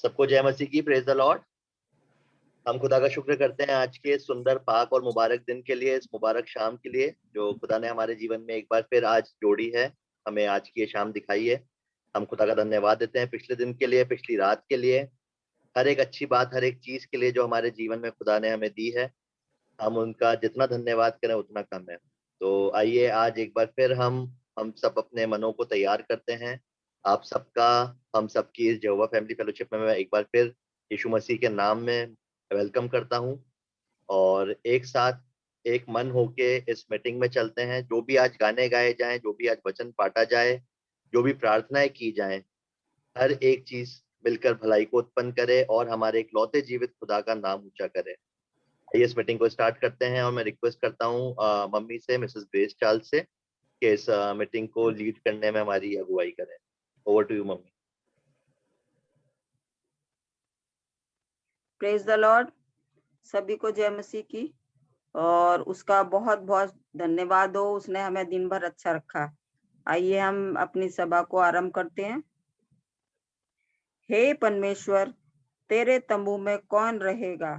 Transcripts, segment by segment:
सबको जय मसीह की, प्रेज द लॉर्ड। हम खुदा का शुक्र करते हैं आज के सुंदर पाक और मुबारक दिन के लिए, इस मुबारक शाम के लिए जो खुदा ने हमारे जीवन में एक बार फिर आज जोड़ी है, हमें आज की ये शाम दिखाई है। हम खुदा का धन्यवाद देते हैं पिछले दिन के लिए, पिछली रात के लिए, हर एक अच्छी बात, हर एक चीज के लिए जो हमारे जीवन में खुदा ने हमें दी है। हम उनका जितना धन्यवाद करें उतना कम है। तो आइए आज एक बार फिर हम सब अपने मनों को तैयार करते हैं। आप सबका, हम सबकी इस यहोवा फैमिली फेलोशिप में मैं एक बार फिर यीशु मसीह के नाम में वेलकम करता हूं और एक साथ एक मन होके इस मीटिंग में चलते हैं। जो भी आज गाने गाए जाएं, जो भी आज वचन पाटा जाए, जो भी प्रार्थनाएं की जाएं, हर एक चीज मिलकर भलाई को उत्पन्न करे और हमारे इकलौते जीवित खुदा का नाम ऊंचा करे। आइए इस मीटिंग को स्टार्ट करते हैं और मैं रिक्वेस्ट करता हूँ मम्मी से, मिसेस ग्रेस चार्ल्स से, कि इस मीटिंग को लीड करने में हमारी अगुवाई करें। Over to you mummy. Praise the lord. सभी को जय मसीह की और उसका बहुत बहुत धन्यवाद हो, उसने हमें दिन भर अच्छा रखा। आइए हम अपनी सभा को आरंभ करते हैं। हे परमेश्वर, तेरे तंबू में कौन रहेगा?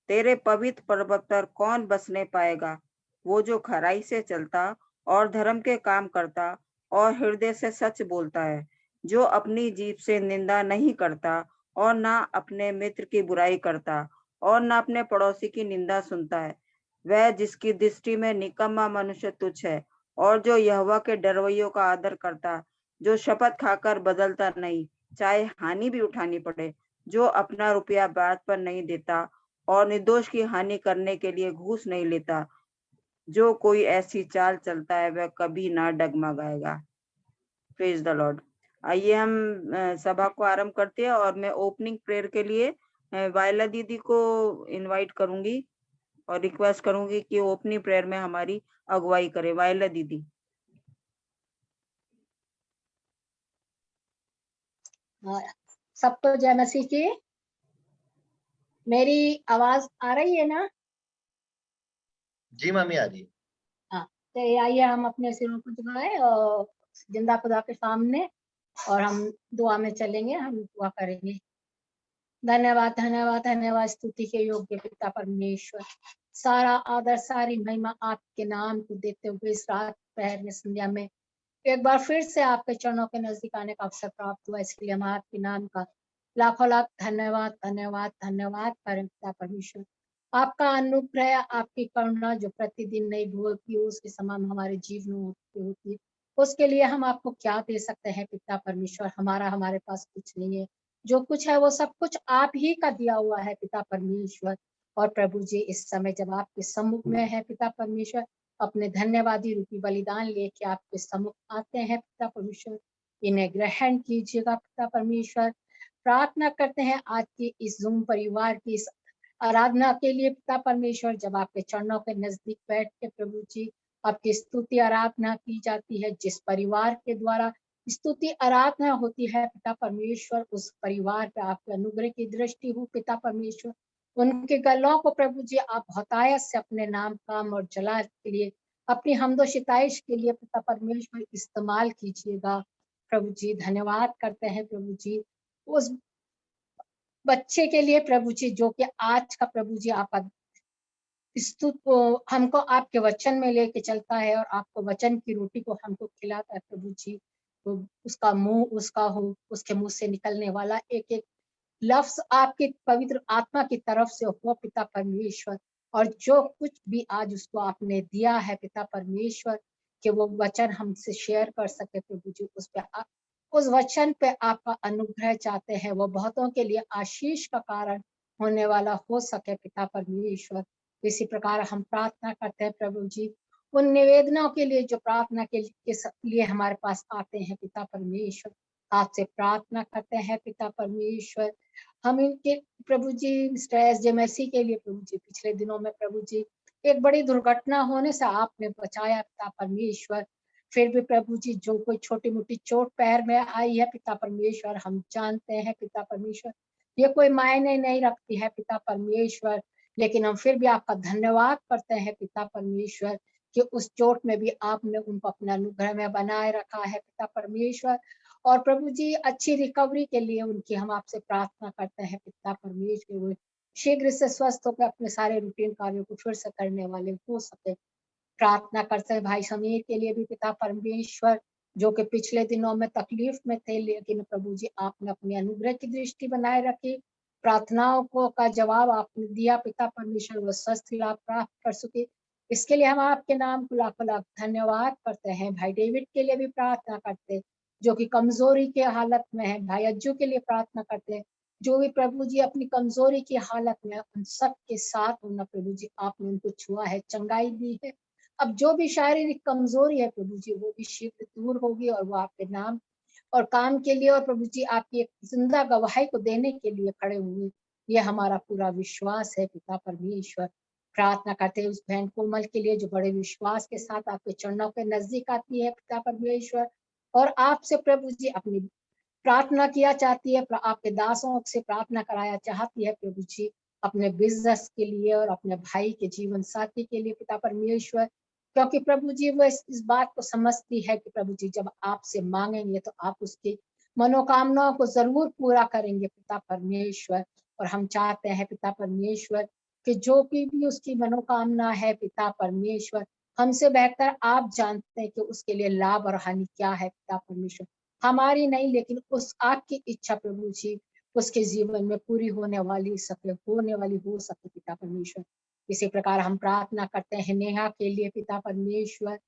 तेरे पवित्र पर्वत पर कौन बसने पाएगा? वो जो खराई से चलता और धर्म के काम करता और हृदय से सच बोलता है, जो अपनी जीभ से निंदा नहीं करता और ना अपने मित्र की बुराई करता और ना अपने पड़ोसी की निंदा सुनता है। वह जिसकी दृष्टि में निकम्मा मनुष्य तुच्छ है और जो यहोवा के डरवैयों का आदर करता, जो शपथ खाकर बदलता नहीं, चाहे हानि भी उठानी पड़े, जो अपना रुपया बात पर नहीं देता और निर्दोष की हानि करने के लिए घूस नहीं लेता। जो कोई ऐसी चाल चलता है वह कभी ना डगमगाएगा। Praise the Lord. आइए हम सभा को आरंभ करते हैं और मैं ओपनिंग प्रेयर के लिए वायला दीदी को इनवाइट करूंगी और रिक्वेस्ट करूंगी कि ओपनिंग प्रेयर में हमारी अगुवाई करे। वायला दीदी। सबको जय मसीह की। मेरी आवाज आ रही है ना? जी मम्मी आ रही है। हाँ, तो आइए हम अपने सिरों को झुकाएं और जिंदा खुदा के सामने और हम दुआ में चलेंगे, हम दुआ करेंगे। धन्यवाद धन्यवाद धन्यवाद, स्तुति के योग्य पिता परमेश्वर, सारा आदर सारी महिमा आपके नाम को देते हुए इस रात पहर में संध्या में एक बार फिर से आपके चरणों के नजदीक आने का अवसर प्राप्त हुआ। इसके लिए हम आपके नाम का लाखों लाख धन्यवाद धन्यवाद धन्यवाद करें पिता परमेश्वर। आपका अनुग्रह, आपकी करुणा जो प्रतिदिन नई होती है, उसके समान हमारे जीवन में होती है, उसके लिए हम आपको क्या दे सकते हैं पिता परमेश्वर। हमारे पास कुछ नहीं है, जो कुछ है वो सब कुछ आप ही का दिया हुआ है पिता परमेश्वर। और प्रभु जी, इस समय जब आपके सम्मुख में है पिता परमेश्वर, अपने धन्यवादी रूपी बलिदान लेके आपके सम्मुख आते हैं पिता परमेश्वर। इन्हें ग्रहण कीजिएगा पिता परमेश्वर। प्रार्थना करते हैं आज की इस जूम परिवार की इस आराधना के लिए पिता परमेश्वर। जब आपके चरणों के नजदीक बैठ के प्रभु जी आपकी स्तुति आराधना की जाती है, जिस परिवार के द्वारा स्तुति आराधना होती है पिता परमेश्वर, उस परिवार पे आपके अनुग्रह की दृष्टि हो पिता परमेश्वर। उनके गलों को प्रभु जी आप बहुतायत से अपने नाम, काम और जलाल के लिए, अपनी हमदो शिताइश के लिए पिता परमेश्वर इस्तेमाल कीजिएगा प्रभु जी। धन्यवाद करते हैं प्रभु जी उस बच्चे के लिए प्रभु जी, जो कि आज का प्रभु जी आप हमको आपके वचन में लेके चलता है और आपको वचन की रोटी को हमको खिलाता है प्रभु जी। तो उसका मुंह उसका हो, उसके मुंह से निकलने वाला एक एक लफ्ज आपकी पवित्र आत्मा की तरफ से हो पिता परमेश्वर। और जो कुछ भी आज उसको आपने दिया है पिता परमेश्वर, कि वो वचन हमसे शेयर कर सके प्रभु जी, उस वचन पे आपका अनुग्रह चाहते हैं, वो बहुतों के लिए आशीष का कारण होने वाला हो सके पिता परमेश्वर। इसी प्रकार हम प्रार्थना करते हैं प्रभु जी उन निवेदनों के लिए जो प्रार्थना के लिए हमारे पास आते हैं पिता परमेश्वर। आपसे प्रार्थना करते हैं पिता परमेश्वर, हम इनके प्रभु जी स्ट्रेस जेमेसी के लिए प्रभु जी, पिछले दिनों में प्रभु जी एक बड़ी दुर्घटना होने से आपने बचाया पिता परमेश्वर। फिर भी प्रभु जी जो कोई छोटी मोटी चोट पैर में आई है पिता परमेश्वर, हम जानते हैं पिता परमेश्वर ये कोई मायने नहीं रखती है पिता परमेश्वर, लेकिन हम फिर भी आपका धन्यवाद करते हैं पिता परमेश्वर कि उस चोट में भी आपने उनको अपने अनुग्रह में बनाए रखा है पिता परमेश्वर। और प्रभु जी अच्छी रिकवरी के लिए उनकी हम आपसे प्रार्थना करते हैं पिता परमेश्वर, वो शीघ्र से स्वस्थ होकर अपने सारे रूटीन कार्यों को फिर से करने वाले हो सके। प्रार्थना करते हैं भाई समीर के लिए भी पिता परमेश्वर, जो कि पिछले दिनों में तकलीफ में थे, लेकिन प्रभु जी आपने अपनी अनुग्रह की दृष्टि बनाए रखी, प्रार्थनाओं को का जवाब आपने दिया पिता परमेश्वर, वो स्वस्थ लाभ प्राप्त कर सके। इसके लिए हम आपके नाम को लाखों लाख धन्यवाद करते हैं। भाई डेविड के लिए भी प्रार्थना करते हैं, जो कि कमजोरी के हालत में है। भाई अज्जू के लिए प्रार्थना करते हैं, जो भी प्रभु जी अपनी कमजोरी की हालत में, उन सब के साथ होना प्रभु जी आपने उनको छुआ है, चंगाई दी है। अब जो भी शारीरिक कमजोरी है प्रभु जी, वो भी शीघ्र दूर होगी और वो आपके नाम और काम के लिए और प्रभु जी आपकी एक जिंदा गवाही को देने के लिए खड़े हुए, ये हमारा पूरा विश्वास है पिता परमेश्वर। प्रार्थना करते हैं उस बहन कोमल के लिए, जो बड़े विश्वास के साथ आपके चरणों के नजदीक आती है पिता परमेश्वर, और आपसे प्रभु जी अपनी प्रार्थना किया चाहती है, आपके दासों से प्रार्थना कराया चाहती है प्रभु जी, अपने बिजनेस के लिए और अपने भाई के जीवन साथी के लिए पिता परमेश्वर, क्योंकि प्रभु जी वो इस बात को समझती है कि प्रभु जी जब आपसे मांगेंगे तो आप उसकी मनोकामनाओं को जरूर पूरा करेंगे पिता परमेश्वर। और हम चाहते हैं पिता परमेश्वर कि जो भी उसकी मनोकामना है पिता परमेश्वर, हमसे बेहतर आप जानते हैं कि उसके लिए लाभ और हानि क्या है पिता परमेश्वर, हमारी नहीं लेकिन उस आपकी इच्छा प्रभु जी उसके जीवन में पूरी होने वाली हो सके पिता परमेश्वर। इसी प्रकार हम प्रार्थना करते हैं नेहा के लिए पिता परमेश्वर,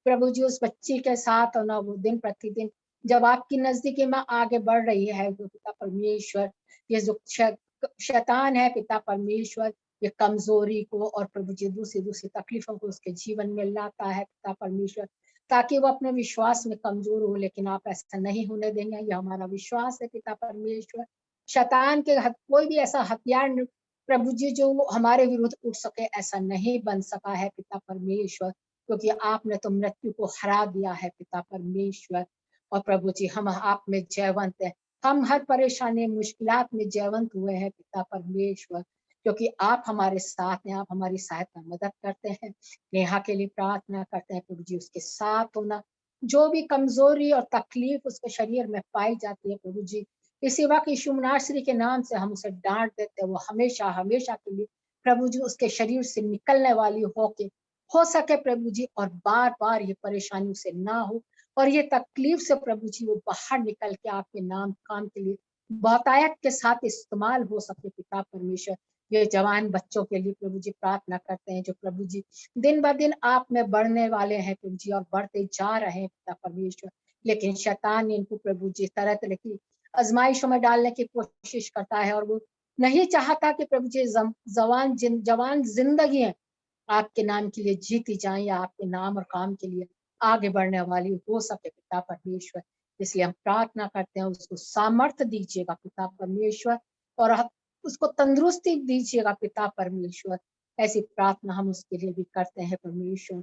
प्रभु जी उस बच्ची के साथ और ना वो दिन प्रतिदिन जब आपकी नजदीकी में आगे बढ़ रही है वो पिता परमेश्वर, ये जो शैतान है पिता परमेश्वर, ये कमजोरी को और प्रभु जी दूसरी दूसरी तकलीफों को उसके जीवन में लाता है पिता परमेश्वर, ताकि वो अपने विश्वास में कमजोर हो, लेकिन आप ऐसा नहीं होने देंगे, ये हमारा विश्वास है पिता परमेश्वर। शैतान के कोई भी ऐसा हथियार प्रभु जी जो हमारे विरुद्ध उठ सके, ऐसा नहीं बन सका है पिता परमेश्वर, क्योंकि आपने तो मृत्यु को हरा दिया है पिता परमेश्वर। और प्रभु जी हम आप में जयवंत है, हम हर परेशानी मुश्किलात में जयवंत हुए हैं पिता परमेश्वर, क्योंकि आप हमारे साथ हैं, आप हमारी सहायता मदद करते हैं। नेहा के लिए प्रार्थना करते हैं प्रभु जी उसके साथ होना, जो भी कमजोरी और तकलीफ उसके शरीर में पाई जाती है प्रभु जी, इसी वक्त यीशु नासरी के नाम से हम उसे डांट देते हैं, वो हमेशा हमेशा के लिए प्रभु जी उसके शरीर से निकलने वाली हो सके प्रभु जी, और बार बार ये परेशानी उसे ना हो, और ये तकलीफ से प्रभु जी वो बाहर निकल के आपके नाम काम के लिए बहुतायत के साथ इस्तेमाल हो सके पिता परमेश्वर। ये जवान बच्चों के लिए प्रभु जी प्रार्थना करते हैं, जो प्रभु जी दिन ब दिन आप में बढ़ने वाले हैं प्रभु जी, और बढ़ते जा रहे हैं पिता परमेश्वर, लेकिन शैतान इनको प्रभु जी तरह तरह की आजमाइशों में डालने की कोशिश करता है, और वो नहीं चाहता कि प्रभु जी जवान जिंदगी है आपके नाम के लिए जीती जाए, या आपके नाम और काम के लिए आगे बढ़ने वाली हो सके पिता परमेश्वर। इसलिए हम प्रार्थना करते हैं उसको सामर्थ्य दीजिएगा पिता परमेश्वर, और उसको तंदुरुस्ती दीजिएगा पिता परमेश्वर। ऐसी प्रार्थना हम उसके लिए भी करते हैं परमेश्वर।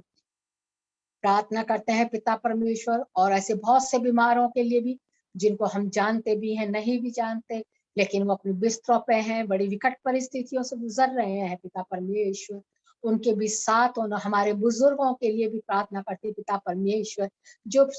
प्रार्थना करते हैं पिता परमेश्वर और ऐसे बहुत से बीमारों के लिए भी, जिनको हम जानते भी हैं नहीं भी जानते, लेकिन वो अपने बिस्तरों पे हैं, बड़ी विकट परिस्थितियों से गुजर रहे हैं पिता परमेश्वर, उनके भी साथ होना। हमारे बुजुर्गों के लिए भी प्रार्थना करते हैं पिता परमेश्वर, जो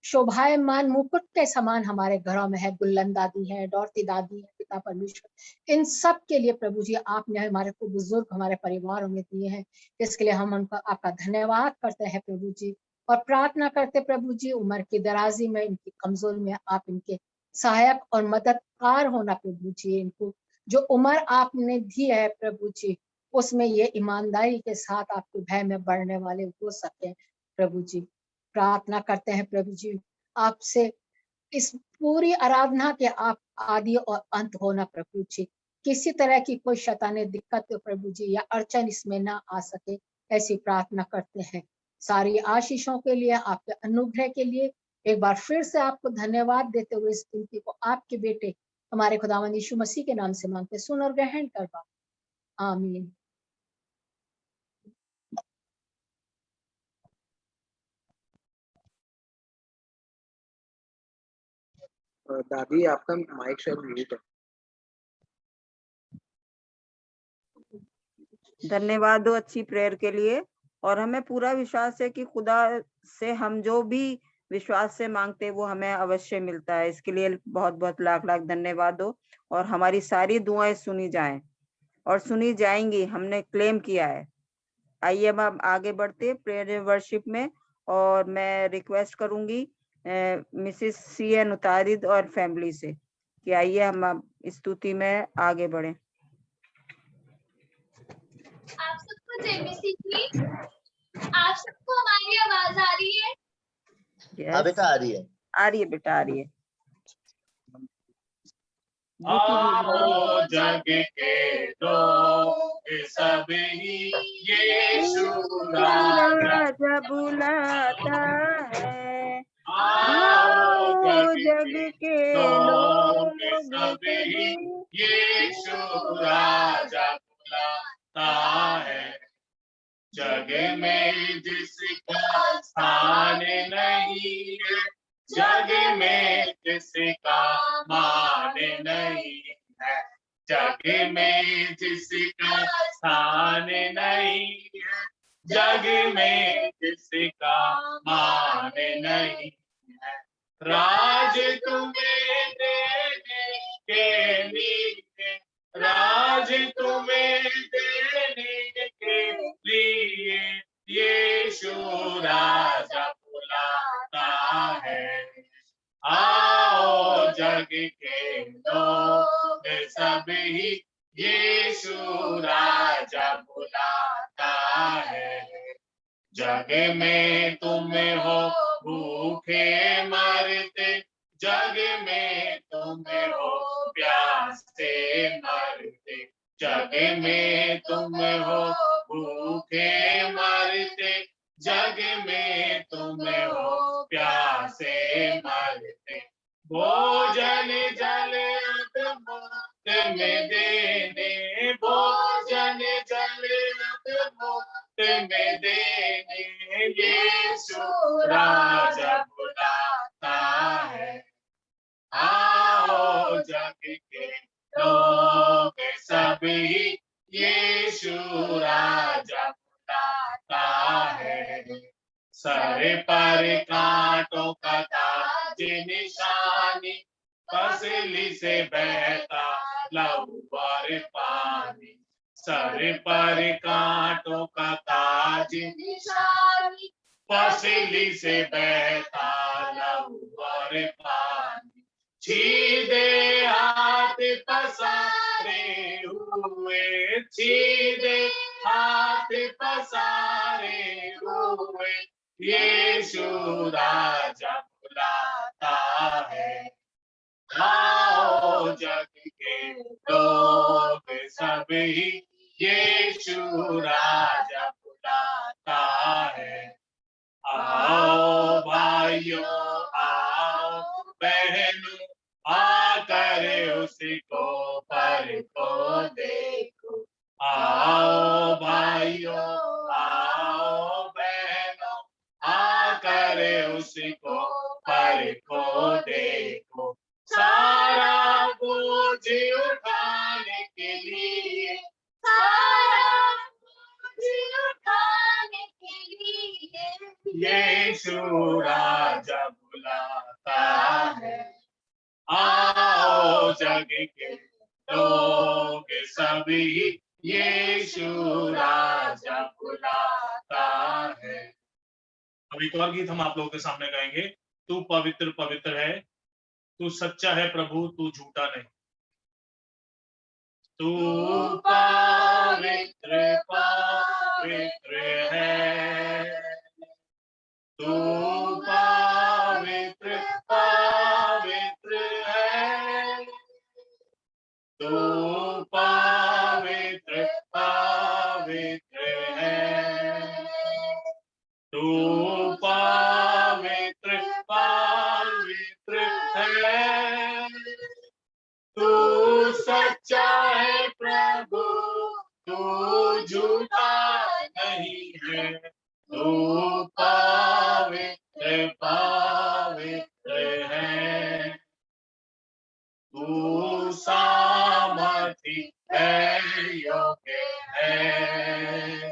शोभायमान मुकुट के समान हमारे घरों में है, गुल्लन दादी है, दौड़ती दादी है पिता परमेश्वर, इन सब के लिए प्रभु जी आपने हमारे को बुजुर्ग हमारे परिवारों में दिए हैं, इसके लिए हम उनका आपका धन्यवाद करते हैं प्रभु जी, और प्रार्थना करते प्रभु जी उम्र की दराजी में, इनकी कमजोरी में आप इनके सहायक और मददगार होना प्रभु जी, इनको जो उम्र आपने दी है प्रभु जी, उसमें ये ईमानदारी के साथ आपके भय में बढ़ने वाले हो सके प्रभु जी। प्रार्थना करते हैं प्रभु जी आपसे, इस पूरी आराधना के आप आदि और अंत होना प्रभु जी, किसी तरह की कोई शैतानी दिक्कत प्रभु जी या अड़चन इसमें ना आ सके, ऐसी प्रार्थना करते हैं। सारी आशीषों के लिए, आपके अनुग्रह के लिए एक बार फिर से आपको धन्यवाद देते हुए इस गिनती को आपके बेटे हमारे खुदावंद यीशु मसीह के नाम से मांगते, सुन और ग्रहण करवा, आमीन। दादी आपका माइक शायद म्यूट है। धन्यवाद दो अच्छी प्रेयर के लिए। और हमें पूरा विश्वास है कि खुदा से हम जो भी विश्वास से मांगते वो हमें अवश्य मिलता है। इसके लिए बहुत बहुत लाख लाख धन्यवाद हो और हमारी सारी दुआएं सुनी जाएं और सुनी जाएंगी, हमने क्लेम किया है। आइए अब हम आगे बढ़ते प्रेयर वर्शिप में और मैं रिक्वेस्ट करूंगी मिसेस CN उतारिद और फैमिली से कि आइए हम अब स्तुति में आगे बढ़े। आप सबको जय मसीह की। आप सबको हमारी आवाज आ रही है? हाँ बेटा आ रही है। आ रही है बेटा, आ रही है। आओ जग के लोग सभी यीशु राजा बुलाता है। आओ जग के लोग सभी यीशु राजा बुलाता है। जग में जिसका स्थान नहीं है, जग में जिसका मान नहीं है, जग में जिसका स्थान नहीं है, जग में जिसका मान नहीं है। राज तुम्हें देने के लिए, राज तुम्हें देने के लिए यीशु राजा बुलाता है। आओ जग के लोग सभी यीशु राजा बुलाता है। जग में तुम हो भूखे मरते, जग में तुम हो प्यासे मरते, जग में तुम हो भूखे मरते, जग में तुम हो प्यासे मरते। भोजन जल मुफ्त में देने, भोजन जल मुफ्त में देने यीशु राजा बुलाता है। आओ जग के लोग सभी यीशु राजा बुलाता है। सर पर कांटों का ताज निशानी, पसली से बहता लहू और पानी, सर पर कांटों का ताज निशानी, पसली से बहता लहू और पानी। सीधे हाथ पसारे हुए, सीधे हाथ पसारे हुए यीशु राजा बुलाता है। आओ जग के लोग सभी यीशु राजा बुलाता है। आओ भाइयों आओ बहनों, आकर उसको परखो देखो। आओ भाइयों आओ बहनों, आकर उसको परखो देखो। सारा बोझ उठाने के लिए, सारा बोझ उठाने के लिए यीशु राजा बुलाता है। आओ जग के लोग सभी यीशु राजा बुलाता है। अब एक और गीत हम आप लोगों के सामने गाएंगे। तू पवित्र पवित्र है, तू सच्चा है प्रभु, तू झूठा नहीं। तू पवित्र पवित्र है, तू पवित्र पवित्र है, तू पवित्र पवित्र है, तू पवित्र पवित्र है। तू सच्चा है प्रभु, तू झूठा नहीं है, तू पवित्र पवित्र है। तू सामर्थी है योग्य है,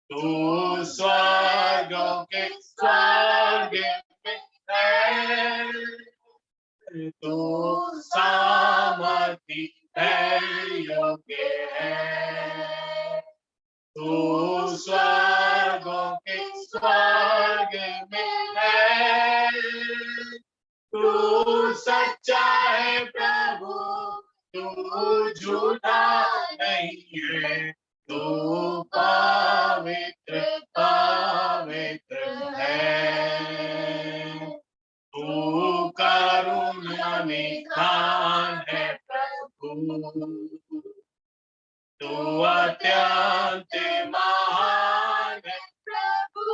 तू स्वर्गों के स्वर्ग में तू सामर्थी है, योग्य है। तू स्वर्गों के स्वर्ग में है, तू सच्चा है प्रभु, तू झूठा नहीं है, तू पवित्र पवित्र है। तू करुणा निधान है प्रभु, तू अत्यंत महान है प्रभु,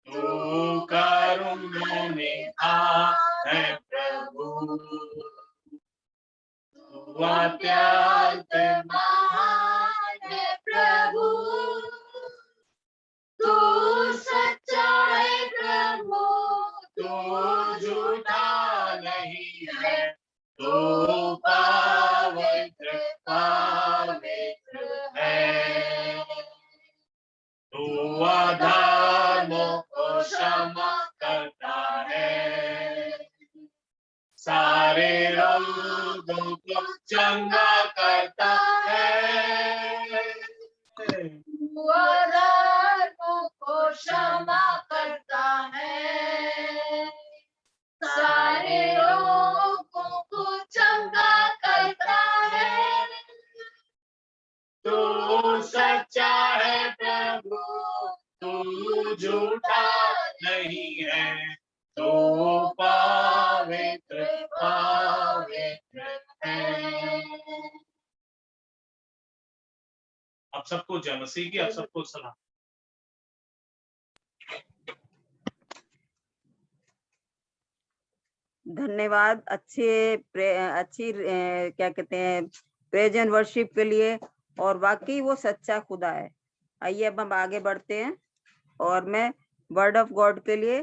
तू करुणा निधान है प्रभु, तू अत्यंत महान है प्रभु, तू सच्चा है प्रभु, तू झूठा नहीं है, तू पवित्र पवित्र है। तू अधर्मों को क्षमा करता है, सारे रोगों को चंगा करता है। तू अधर्मों को क्षमा करता है, सारे रोगों को चंगा करता है। तू सच्चा है प्रभु, तू झूठा नहीं है, तू पवित्र पवित्र है। आप सबको जय मसीह की, आप सबको सलाम। धन्यवाद अच्छी क्या कहते हैं प्रेज एंड वर्शिप के लिए, और वाकई वो सच्चा खुदा है। आइए अब हम आगे बढ़ते हैं और मैं वर्ड ऑफ गॉड के लिए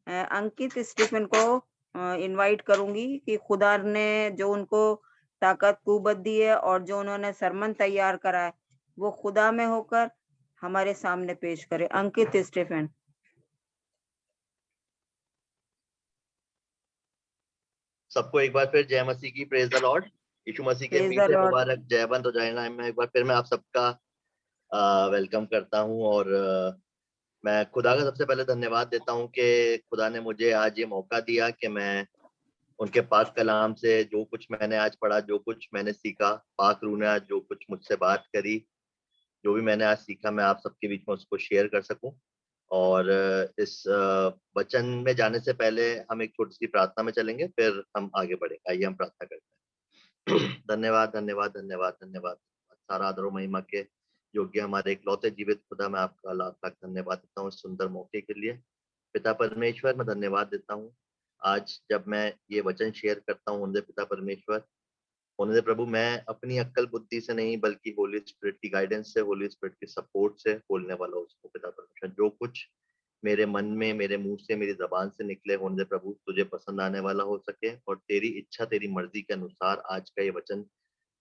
अंकित स्टीफन को इनवाइट करूंगी कि खुदा ने जो उनको ताकत कुवत दी है और जो उन्होंने सरमन तैयार करा है वो खुदा में होकर हमारे सामने पेश करे। अंकित स्टीफन। सबको एक बार फिर जय मसीह की, प्रेज द लॉर्ड। यीशु मसीह के Praise the मीठे Lord. मुबारक जयवंत हो जाए नाम में एक बार फिर मैं आप सबका वेलकम करता हूं। और मैं खुदा का सबसे पहले धन्यवाद देता हूं कि खुदा ने मुझे आज ये मौका दिया कि मैं उनके पाक कलाम से जो कुछ मैंने आज पढ़ा, जो कुछ मैंने सीखा, पाक रूह ने आज जो कुछ मुझसे बात करी, जो भी मैंने आज सीखा, मैं आप सबके बीच में उसको शेयर कर सकूं। और इस वचन में जाने से पहले हम एक छोटी सी प्रार्थना में चलेंगे, फिर हम आगे बढ़ेंगे। आइए हम प्रार्थना करते हैं। धन्यवाद धन्यवाद धन्यवाद धन्यवाद, सारा आदर और महिमा के योग्य हमारे इकलौते जीवित खुदा, मैं आपका लाख लाख धन्यवाद देता हूँ इस सुंदर मौके के लिए। पिता परमेश्वर, मैं धन्यवाद देता हूँ आज जब मैं ये वचन शेयर करता हूँ। उनसे पिता परमेश्वर, उनसे प्रभु, मैं अपनी अक्ल बुद्धि से नहीं बल्कि होली स्पिरिट की गाइडेंस से, होली स्पिरिट के सपोर्ट से बोलने वाला उसको पिता परमेश्वर। जो कुछ मेरे मन में, मेरे मुंह से, मेरी जबान से निकले होने प्रभु तुझे पसंद आने वाला हो सके, और तेरी इच्छा तेरी मर्जी के अनुसार आज का ये वचन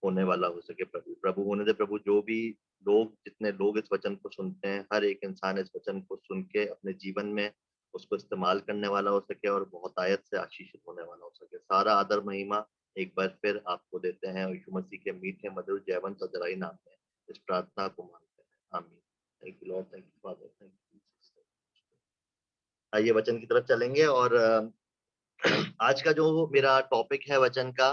होने वाला हो सके प्रभु। प्रभु होने दे प्रभु, जो भी लोग, जितने लोग इस वचन को सुनते हैं, हर एक इंसान इस वचन को सुन के अपने जीवन में उसको इस्तेमाल करने वाला हो सके और बहुत आयत से आशीषित होने वाला हो सके। सारा आदर महिमा एक बार फिर आपको देते हैं, यीशु मसीह के मीठे मधुर जयवंत अजराई नाम में इस प्रार्थना को मांगते हैं, आमीन। Thank you Lord, thank you father, thank you. आइए वचन की तरफ चलेंगे। और आज का जो मेरा टॉपिक है वचन का,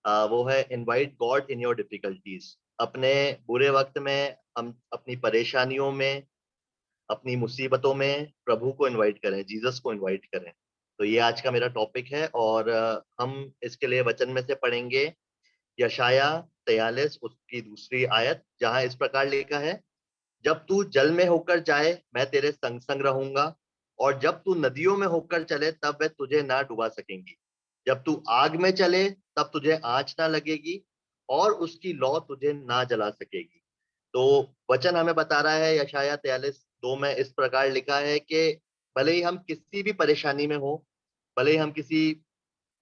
वो है invite God in your difficulties. अपने बुरे वक्त में, हम अपनी परेशानियों में, अपनी मुसीबतों में प्रभु को इनवाइट करें, जीसस को इनवाइट करें। तो ये आज का मेरा टॉपिक है। और हम इसके लिए वचन में से पढ़ेंगे यशाया 43 उसकी दूसरी आयत, जहां इस प्रकार लिखा है, जब तू जल में होकर जाए मैं तेरे संग संग रहूंगा, और जब तू नदियों में होकर चले तब वे तुझे ना डुबा सकेंगी। जब तू आग में चले तब तुझे आंच ना लगेगी, और उसकी लौ तुझे ना जला सकेगी। तो वचन हमें बता रहा है यशाया 43:2 में इस प्रकार लिखा है कि भले ही हम किसी भी परेशानी में हो, भले ही हम किसी,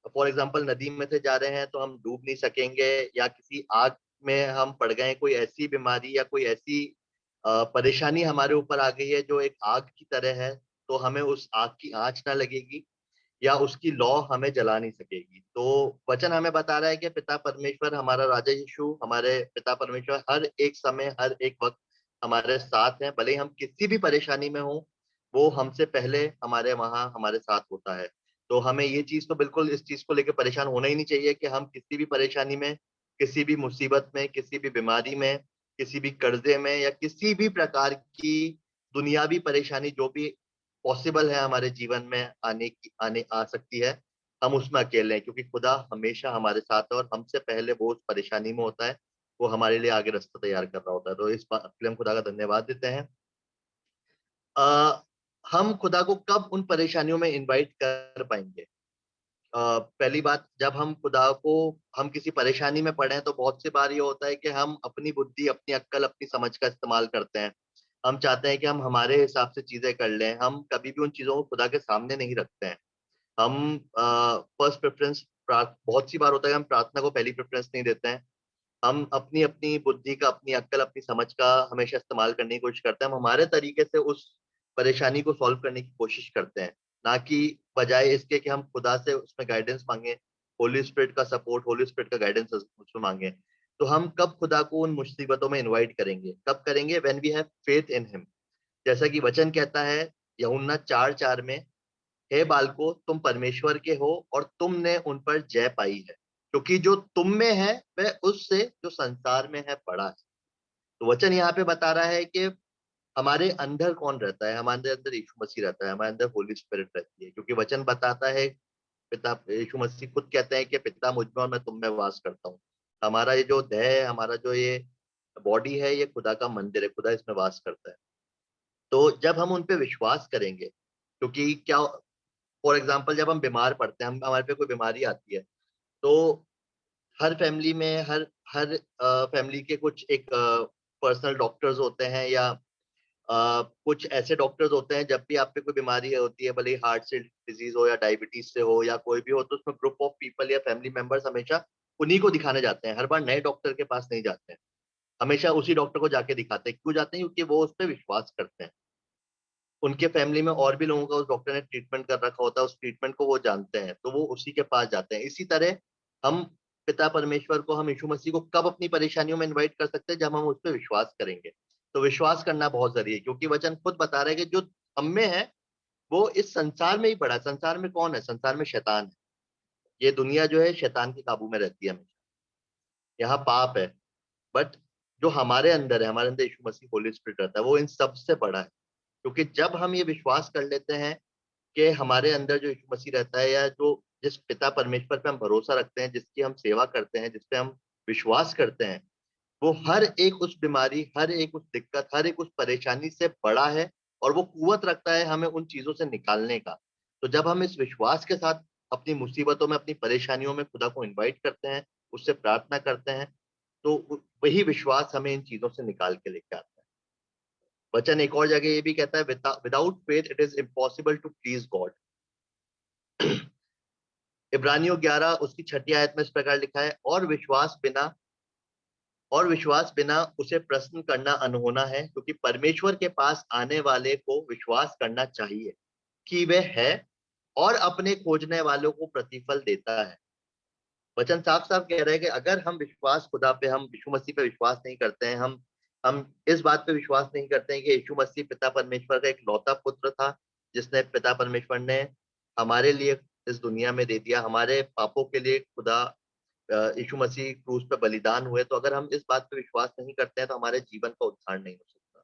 फॉर एग्जाम्पल नदी में से जा रहे हैं तो हम डूब नहीं सकेंगे, या किसी आग में हम पड़ गए, कोई ऐसी बीमारी या कोई ऐसी परेशानी हमारे ऊपर आ गई है जो एक आग की तरह है, तो हमें उस आग की आंच ना लगेगी। या उसकी लॉ हमें जला नहीं सकेगी। तो वचन हमें बता रहा है कि पिता परमेश्वर, हमारा राजा यीशु, हमारे पिता परमेश्वर हर एक समय, हर एक वक्त हमारे साथ हैं। भले ही हम किसी भी परेशानी में हो, वो हमसे पहले हमारे वहां हमारे साथ होता है। तो हमें ये चीज तो बिल्कुल इस चीज को लेकर परेशान होना ही नहीं चाहिए कि हम किसी भी परेशानी में, किसी भी मुसीबत में, किसी भी बीमारी में, किसी भी कर्जे में, या किसी भी प्रकार की दुनियावी परेशानी जो भी पॉसिबल है हमारे जीवन में आने आ सकती है, हम उसमें अकेले हैं, क्योंकि खुदा हमेशा हमारे साथ है और हमसे पहले वो उस परेशानी में होता है, वो हमारे लिए आगे रास्ता तैयार कर रहा होता है। तो इस बात के लिए हम खुदा का धन्यवाद देते हैं। अ, हम खुदा को कब उन परेशानियों में इनवाइट कर पाएंगे? पहली बात, जब हम किसी परेशानी में पड़े हैं, तो बहुत सी बार ये होता है कि हम अपनी बुद्धि, अपनी अक्ल, अपनी समझ का इस्तेमाल करते हैं। हम चाहते हैं कि हम हमारे हिसाब से चीजें कर लें। हम कभी भी उन चीजों को खुदा के सामने नहीं रखते हैं। हम फर्स्ट प्रेफरेंस, बहुत सी बार होता है कि हम प्रार्थना को पहली प्रेफरेंस नहीं देते हैं। हम अपनी अपनी बुद्धि का, अपनी अक्ल, अपनी समझ का हमेशा इस्तेमाल करने की कोशिश करते हैं। हम हमारे तरीके से उस परेशानी को सॉल्व करने की कोशिश करते हैं, ना कि बजाय इसके कि हम खुदा से उसमें गाइडेंस मांगे, होली स्पिरिट का सपोर्ट, होली स्पिरिट का गाइडेंस उसमें मांगे। तो हम कब खुदा को उन मुसीबतों में इनवाइट करेंगे? कब करेंगे? When we have faith in him. जैसा कि वचन कहता है यूहन्ना 4:4 में, हे बालको, तुम परमेश्वर के हो और तुमने उन पर जय पाई है, क्योंकि जो तुम में है वह उससे जो संसार में है बड़ा है। तो वचन यहाँ पे बता रहा है कि हमारे अंदर कौन रहता है? हमारे अंदर यीशु मसीह रहता है, हमारे अंदर होली स्पिरिट रहती है, क्योंकि वचन बताता है, पिता यीशु मसीह खुद कहते हैं कि पिता मुझ में और मैं तुम में वास करता हूँ। हमारा ये जो देह है, हमारा जो ये बॉडी है, ये खुदा का मंदिर है, खुदा इसमें वास करता है। तो जब हम उन पे विश्वास करेंगे, क्योंकि क्या, फॉर एग्जाम्पल, जब हम बीमार पड़ते हैं, हम हमारे पे कोई बीमारी आती है, तो हर फैमिली में, हर हर फैमिली के कुछ एक पर्सनल डॉक्टर्स होते हैं, या कुछ ऐसे डॉक्टर्स होते हैं, जब भी आप पे कोई बीमारी होती है, भले ही हार्ट से डिजीज हो या डायबिटीज से हो या कोई भी हो, तो उसमें ग्रुप ऑफ पीपल या फैमिली मेंबर्स हमेशा उन्हीं को दिखाने जाते हैं। हर बार नए डॉक्टर के पास नहीं जाते हैं, हमेशा उसी डॉक्टर को जाके दिखाते हैं। क्यों जाते हैं? क्योंकि वो उस पर विश्वास करते हैं। उनके फैमिली में और भी लोगों का उस डॉक्टर ने ट्रीटमेंट कर रखा होता है, उस ट्रीटमेंट को वो जानते हैं, तो वो उसी के पास जाते हैं। इसी तरह हम पिता परमेश्वर को, हम यीशु मसीह को कब अपनी परेशानियों में इनवाइट कर सकते हैं? जब हम उस पर विश्वास करेंगे। तो विश्वास करना बहुत जरूरी है, क्योंकि वचन खुद बता रहा है कि जो हम में है वो इस संसार में ही पड़ा है। संसार में कौन है? संसार में शैतान है। ये दुनिया जो है शैतान के काबू में रहती है हमेशा। यहाँ पाप है, बट जो हमारे अंदर है, हमारे अंदर यीशु मसीह होली स्पिरिट रहता है, वो इन सब से बड़ा है। क्योंकि जब हम ये विश्वास कर लेते हैं कि हमारे अंदर जो यीशु मसीह रहता है, या जो जिस पिता परमेश्वर पे हम भरोसा रखते हैं, जिसकी हम सेवा करते हैं, जिस पे हम विश्वास करते हैं, वो हर एक उस बीमारी, हर एक उस दिक्कत, हर एक उस परेशानी से बड़ा है, और वो कुवत रखता है हमें उन चीजों से निकालने का। तो जब हम इस विश्वास के साथ अपनी मुसीबतों में, अपनी परेशानियों में खुदा को इनवाइट करते हैं, उससे प्रार्थना करते हैं, तो वही विश्वास हमें इन चीजों से निकाल के लेके आता है। वचन एक और जगह ये भी कहता है, without faith it is impossible to please God. इब्रानियों 11 उसकी 6 आयत में इस प्रकार लिखा है, और विश्वास बिना उसे प्रश्न करना अनहोना है, क्योंकि परमेश्वर के पास आने वाले को विश्वास करना चाहिए कि वह है, और अपने खोजने वालों को प्रतिफल देता है। वचन साफ साफ कह रहा है कि अगर हम विश्वास, खुदा पे, हम यीशु मसीह पे विश्वास नहीं करते हैं, हम इस बात पे विश्वास नहीं करते हैं कि यीशु मसीह पिता परमेश्वर का एक लौता पुत्र था, जिसने पिता परमेश्वर ने हमारे लिए इस दुनिया में दे दिया, हमारे पापों के लिए खुदा यीशु मसीह क्रूस पे बलिदान हुए। तो अगर हम इस बात पे विश्वास नहीं करते हैं, तो हमारे जीवन का उद्धार नहीं हो सकता।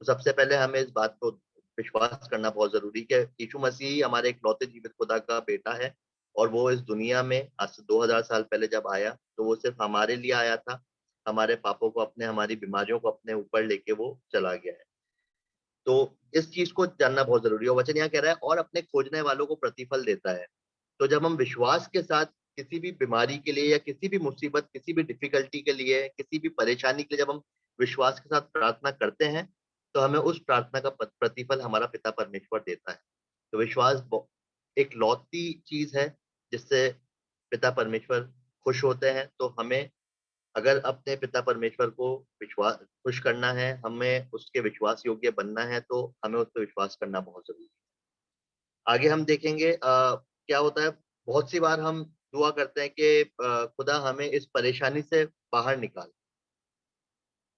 तो सबसे पहले हमें इस बात को विश्वास करना बहुत जरूरी है कि यीशु मसीह हमारे इकलौते जीवित खुदा का बेटा है, और वो इस दुनिया में आज से 2000 साल पहले जब आया, तो वो सिर्फ हमारे लिए आया था। हमारे पापों को अपने, हमारी बीमारियों को अपने ऊपर लेके वो चला गया है। तो इस चीज को जानना बहुत जरूरी है। वचन यहाँ कह रहा है, और अपने खोजने वालों को प्रतिफल देता है। तो जब हम विश्वास के साथ किसी भी बीमारी के लिए, या किसी भी मुसीबत, किसी भी डिफिकल्टी के लिए, किसी भी परेशानी के लिए जब हम विश्वास के साथ प्रार्थना करते हैं, तो हमें उस प्रार्थना का प्रतिफल हमारा पिता परमेश्वर देता है। तो विश्वास एक लौती चीज है जिससे पिता परमेश्वर खुश होते हैं। तो हमें, अगर अपने पिता परमेश्वर को विश्वास खुश करना है, हमें उसके विश्वास योग्य बनना है, तो हमें उस पर विश्वास करना बहुत जरूरी है। आगे हम देखेंगे क्या होता है, बहुत सी बार हम दुआ करते हैं कि खुदा हमें इस परेशानी से बाहर निकाल।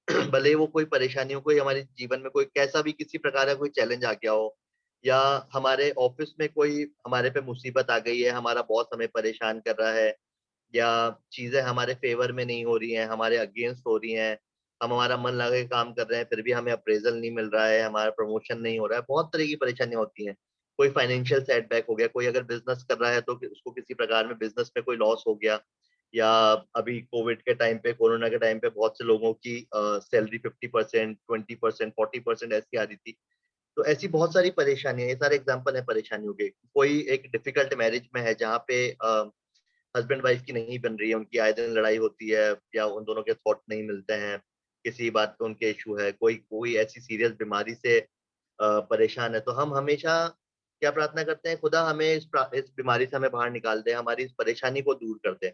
भले ही वो कोई परेशानी हो, कोई हमारे जीवन में कोई कैसा भी किसी प्रकार का कोई चैलेंज आ गया हो, या हमारे ऑफिस में कोई हमारे पे मुसीबत आ गई है, हमारा बॉस हमें परेशान कर रहा है, या चीजें हमारे फेवर में नहीं हो रही हैं, हमारे अगेंस्ट हो रही हैं, हम हमारा मन लगा के काम कर रहे हैं फिर भी हमें अप्रेजल नहीं मिल रहा है, हमारा प्रमोशन नहीं हो रहा है, बहुत तरह की परेशानियां होती हैं। कोई फाइनेंशियल सेटबैक हो गया, कोई अगर बिजनेस कर रहा है तो उसको किसी प्रकार में बिजनेस में कोई लॉस हो गया, या अभी कोविड के टाइम पे, कोरोना के टाइम पे बहुत से लोगों की सैलरी 50%, 20%, 40% ऐसी आ रही थी। तो ऐसी बहुत सारी परेशानियां, ये सारे एग्जांपल है परेशानियों के। कोई एक डिफिकल्ट मैरिज में है जहाँ पे हस्बैंड वाइफ की नहीं बन रही है, उनकी आए दिन लड़ाई होती है, या उन दोनों के थॉट नहीं मिलते हैं, किसी बात पे उनके इशू है, कोई कोई ऐसी सीरियस बीमारी से परेशान है, तो हम हमेशा क्या प्रार्थना करते हैं, खुदा हमें इस बीमारी से हमें बाहर निकाल दे, हमारी इस परेशानी को दूर कर दे।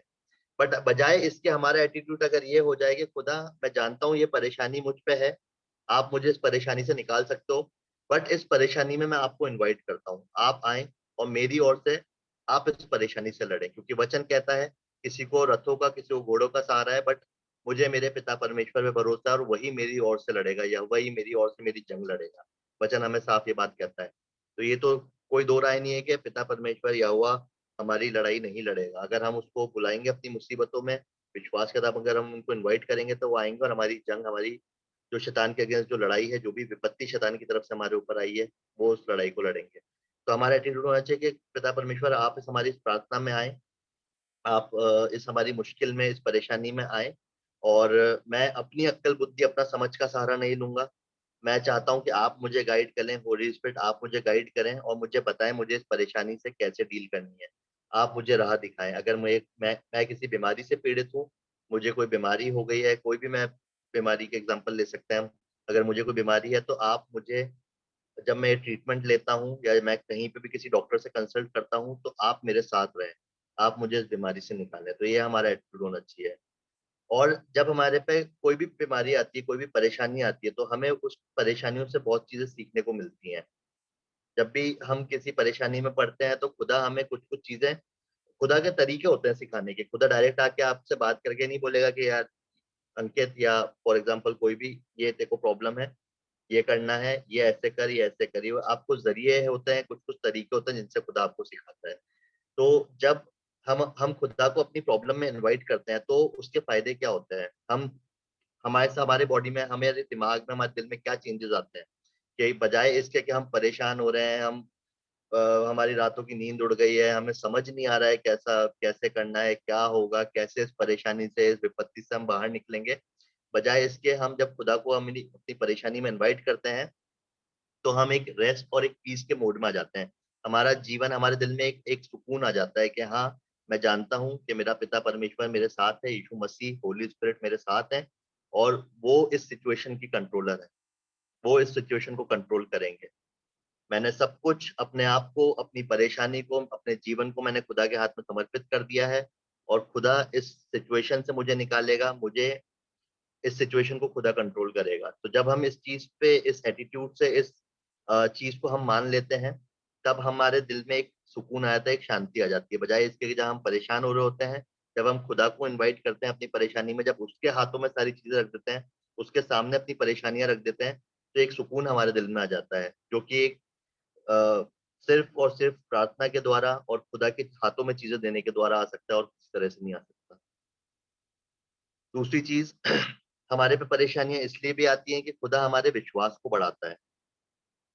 बट बजाय इसके हमारा एटीट्यूड अगर ये हो जाए कि खुदा, मैं जानता हूँ ये परेशानी मुझ पे है, आप मुझे इस परेशानी से निकाल सकते हो, बट इस परेशानी में मैं आपको इनवाइट करता हूँ, आप आए और मेरी ओर से आप इस परेशानी से लड़ें, क्योंकि वचन कहता है किसी को रथों का, किसी को घोड़ों का सहारा है, बट मुझे मेरे पिता परमेश्वर पे भरोसा है और वही मेरी ओर से लड़ेगा, या वही मेरी ओर से मेरी जंग लड़ेगा। वचन हमें साफ ये बात कहता है। तो ये तो कोई दो राय नहीं है कि पिता परमेश्वर यहोवा हमारी लड़ाई नहीं लड़ेगा। अगर हम उसको बुलाएंगे अपनी मुसीबतों में, विश्वास के साथ अगर हम उनको इनवाइट करेंगे तो वो आएंगे, और हमारी जंग, हमारी जो शैतान के अगेंस्ट जो लड़ाई है, जो भी विपत्ति शैतान की तरफ से हमारे ऊपर आई है, वो उस लड़ाई को लड़ेंगे। तो हमारा एटीट्यूड होना चाहिए कि पिता परमेश्वर आप इस हमारी इस प्रार्थना में आए, आप इस हमारी मुश्किल में, इस परेशानी में आए, और मैं अपनी अक्ल बुद्धि, अपना समझ का सहारा नहीं लूंगा। मैं चाहता हूँ कि आप मुझे गाइड करें, होली स्पिरिट आप मुझे गाइड करें और मुझे बताएं मुझे इस परेशानी से कैसे डील करनी है। आप मुझे राह दिखाएं। अगर मैं किसी बीमारी से पीड़ित हूँ, मुझे कोई बीमारी हो गई है, कोई भी मैं बीमारी के एग्जांपल ले सकते हैं हम। अगर मुझे कोई बीमारी है तो आप मुझे, जब मैं ट्रीटमेंट लेता हूँ या मैं कहीं पे भी किसी डॉक्टर से कंसल्ट करता हूँ, तो आप मेरे साथ रहें, आप मुझे इस बीमारी से निकालें। तो ये हमारा एटीट्यूड होना चाहिए। और जब हमारे पे कोई भी बीमारी आती है, कोई भी परेशानी आती है, तो हमें उस परेशानियों से बहुत चीजें सीखने को मिलती हैं। जब भी हम किसी परेशानी में पड़ते हैं तो खुदा हमें कुछ-कुछ चीजें, खुदा के तरीके होते हैं सिखाने के। खुदा डायरेक्ट आके आपसे बात करके नहीं बोलेगा कि यार अंकित, या फॉर एग्जांपल कोई भी, ये तेरे को प्रॉब्लम है, ये करना है, ये ऐसे कर, ये ऐसे कर। ये आपको ज़रिए होते हैं, कुछ-कुछ तरीके होते हैं जिनसे खुदा आपको सिखाता है। तो जब हम खुदा को अपनी प्रॉब्लम में इनवाइट करते हैं तो उसके फ़ायदे क्या होते हैं? हमारे बॉडी में, हमारे दिमाग में, हमारे दिल में क्या चेंजेस आते हैं, कि बजाय इसके कि हम परेशान हो रहे हैं, अ, हमारी रातों की नींद उड़ गई है, हमें समझ नहीं आ रहा है कैसा कैसे करना है, क्या होगा, कैसे इस परेशानी से, इस विपत्ति से हम बाहर निकलेंगे। बजाय इसके हम जब खुदा को अपनी परेशानी में इनवाइट करते हैं, तो हम एक रेस्ट और एक पीस के मोड में आ जाते हैं। हमारा जीवन, हमारे दिल में एक एक सुकून आ जाता है कि हाँ, मैं जानता हूँ कि मेरा पिता परमेश्वर मेरे साथ है, यीशु मसीह, होली स्पिरिट मेरे साथ है, और वो इस सिचुएशन की कंट्रोलर है। वो इस सिचुएशन को कंट्रोल करेंगे। मैंने सब कुछ, अपने आप को, अपनी परेशानी को, अपने जीवन को मैंने खुदा के हाथ में समर्पित कर दिया है, और खुदा इस सिचुएशन से मुझे निकालेगा, मुझे इस सिचुएशन को खुदा कंट्रोल करेगा। तो जब हम इस चीज़ पे, इस एटीट्यूड से, इस चीज़ को हम मान लेते हैं, तब हमारे दिल में एक सुकून आ जाता है, एक शांति आ जाती है। बजाय इसके कि जब हम परेशान हो रहे होते हैं, जब हम खुदा को इनवाइट करते हैं अपनी परेशानी में, जब उसके हाथों में सारी चीज़ें रख देते हैं, उसके सामने अपनी परेशानियाँ रख देते हैं, तो एक सुकून हमारे दिल में आ जाता है, जो कि एक सिर्फ़ और सिर्फ़ प्रार्थना के द्वारा और खुदा के हाथों में चीज़ें देने के द्वारा आ सकता है, और किसी तरह से नहीं आ सकता। दूसरी चीज़, हमारे पे परेशानियाँ इसलिए भी आती हैं कि खुदा हमारे विश्वास को बढ़ाता है।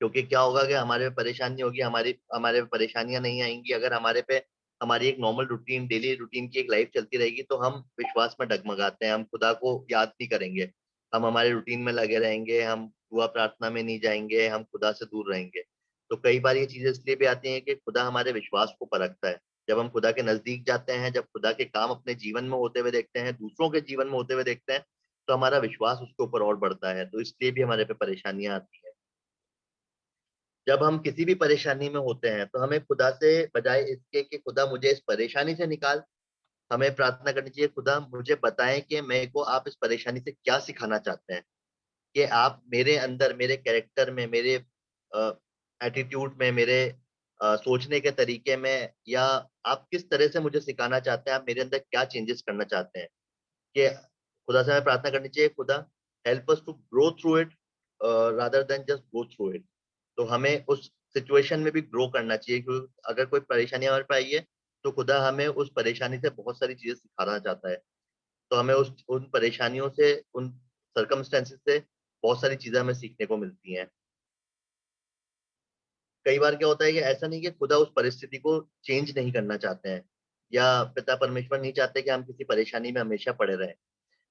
क्योंकि क्या होगा कि हमारे पे परेशानी होगी, हमारे पे परेशानियाँ नहीं आएँगी अगर हमारे पे, हमारी एक नॉर्मल रूटीन, डेली रूटीन की एक लाइफ़ चलती रहेगी, तो हम विश्वास में डगमगाते हैं, हम खुदा को याद नहीं करेंगे। हम हमारे रूटीन में लगे रहेंगे, हम दुआ प्रार्थना में नहीं जाएँगे, हम खुदा से दूर रहेंगे। तो कई बार ये चीज़ें इसलिए भी आती हैं कि खुदा हमारे विश्वास को परखता है। जब हम खुदा के नज़दीक जाते हैं, जब खुदा के काम अपने जीवन में होते हुए देखते हैं, दूसरों के जीवन में होते हुए देखते हैं, तो हमारा विश्वास उसके ऊपर और बढ़ता है। तो इसलिए भी हमारे पे परेशानियाँ आती हैं। जब हम किसी भी परेशानी में होते हैं, तो हमें खुदा से, बजाय इसके कि खुदा मुझे इस परेशानी से निकाल, हमें प्रार्थना करनी चाहिए, खुदा मुझे बताएँ कि मेरे को आप इस परेशानी से क्या सिखाना चाहते हैं? कि आप मेरे अंदर, मेरे कैरेक्टर में, मेरे अ, एटीट्यूड में, मेरे सोचने के तरीके में, या आप किस तरह से मुझे सिखाना चाहते हैं, आप मेरे अंदर क्या चेंजेस करना चाहते हैं। कि खुदा से हमें प्रार्थना करनी चाहिए, खुदा help us to grow through it rather than just go through it. तो हमें उस सिचुएशन में भी ग्रो करना चाहिए, क्योंकि अगर कोई परेशानी हमारे पे आई है तो खुदा हमें उस परेशानी से बहुत सारी चीजें सिखाना चाहता है। तो हमें उस उन परेशानियों से, उन सर्कमस्टेंसेस से बहुत सारी चीजें हमें सीखने को मिलती हैं। कई बार क्या होता है कि ऐसा नहीं कि खुदा उस परिस्थिति को चेंज नहीं करना चाहते हैं, या पिता परमेश्वर नहीं चाहते कि हम किसी परेशानी में हमेशा पड़े रहें।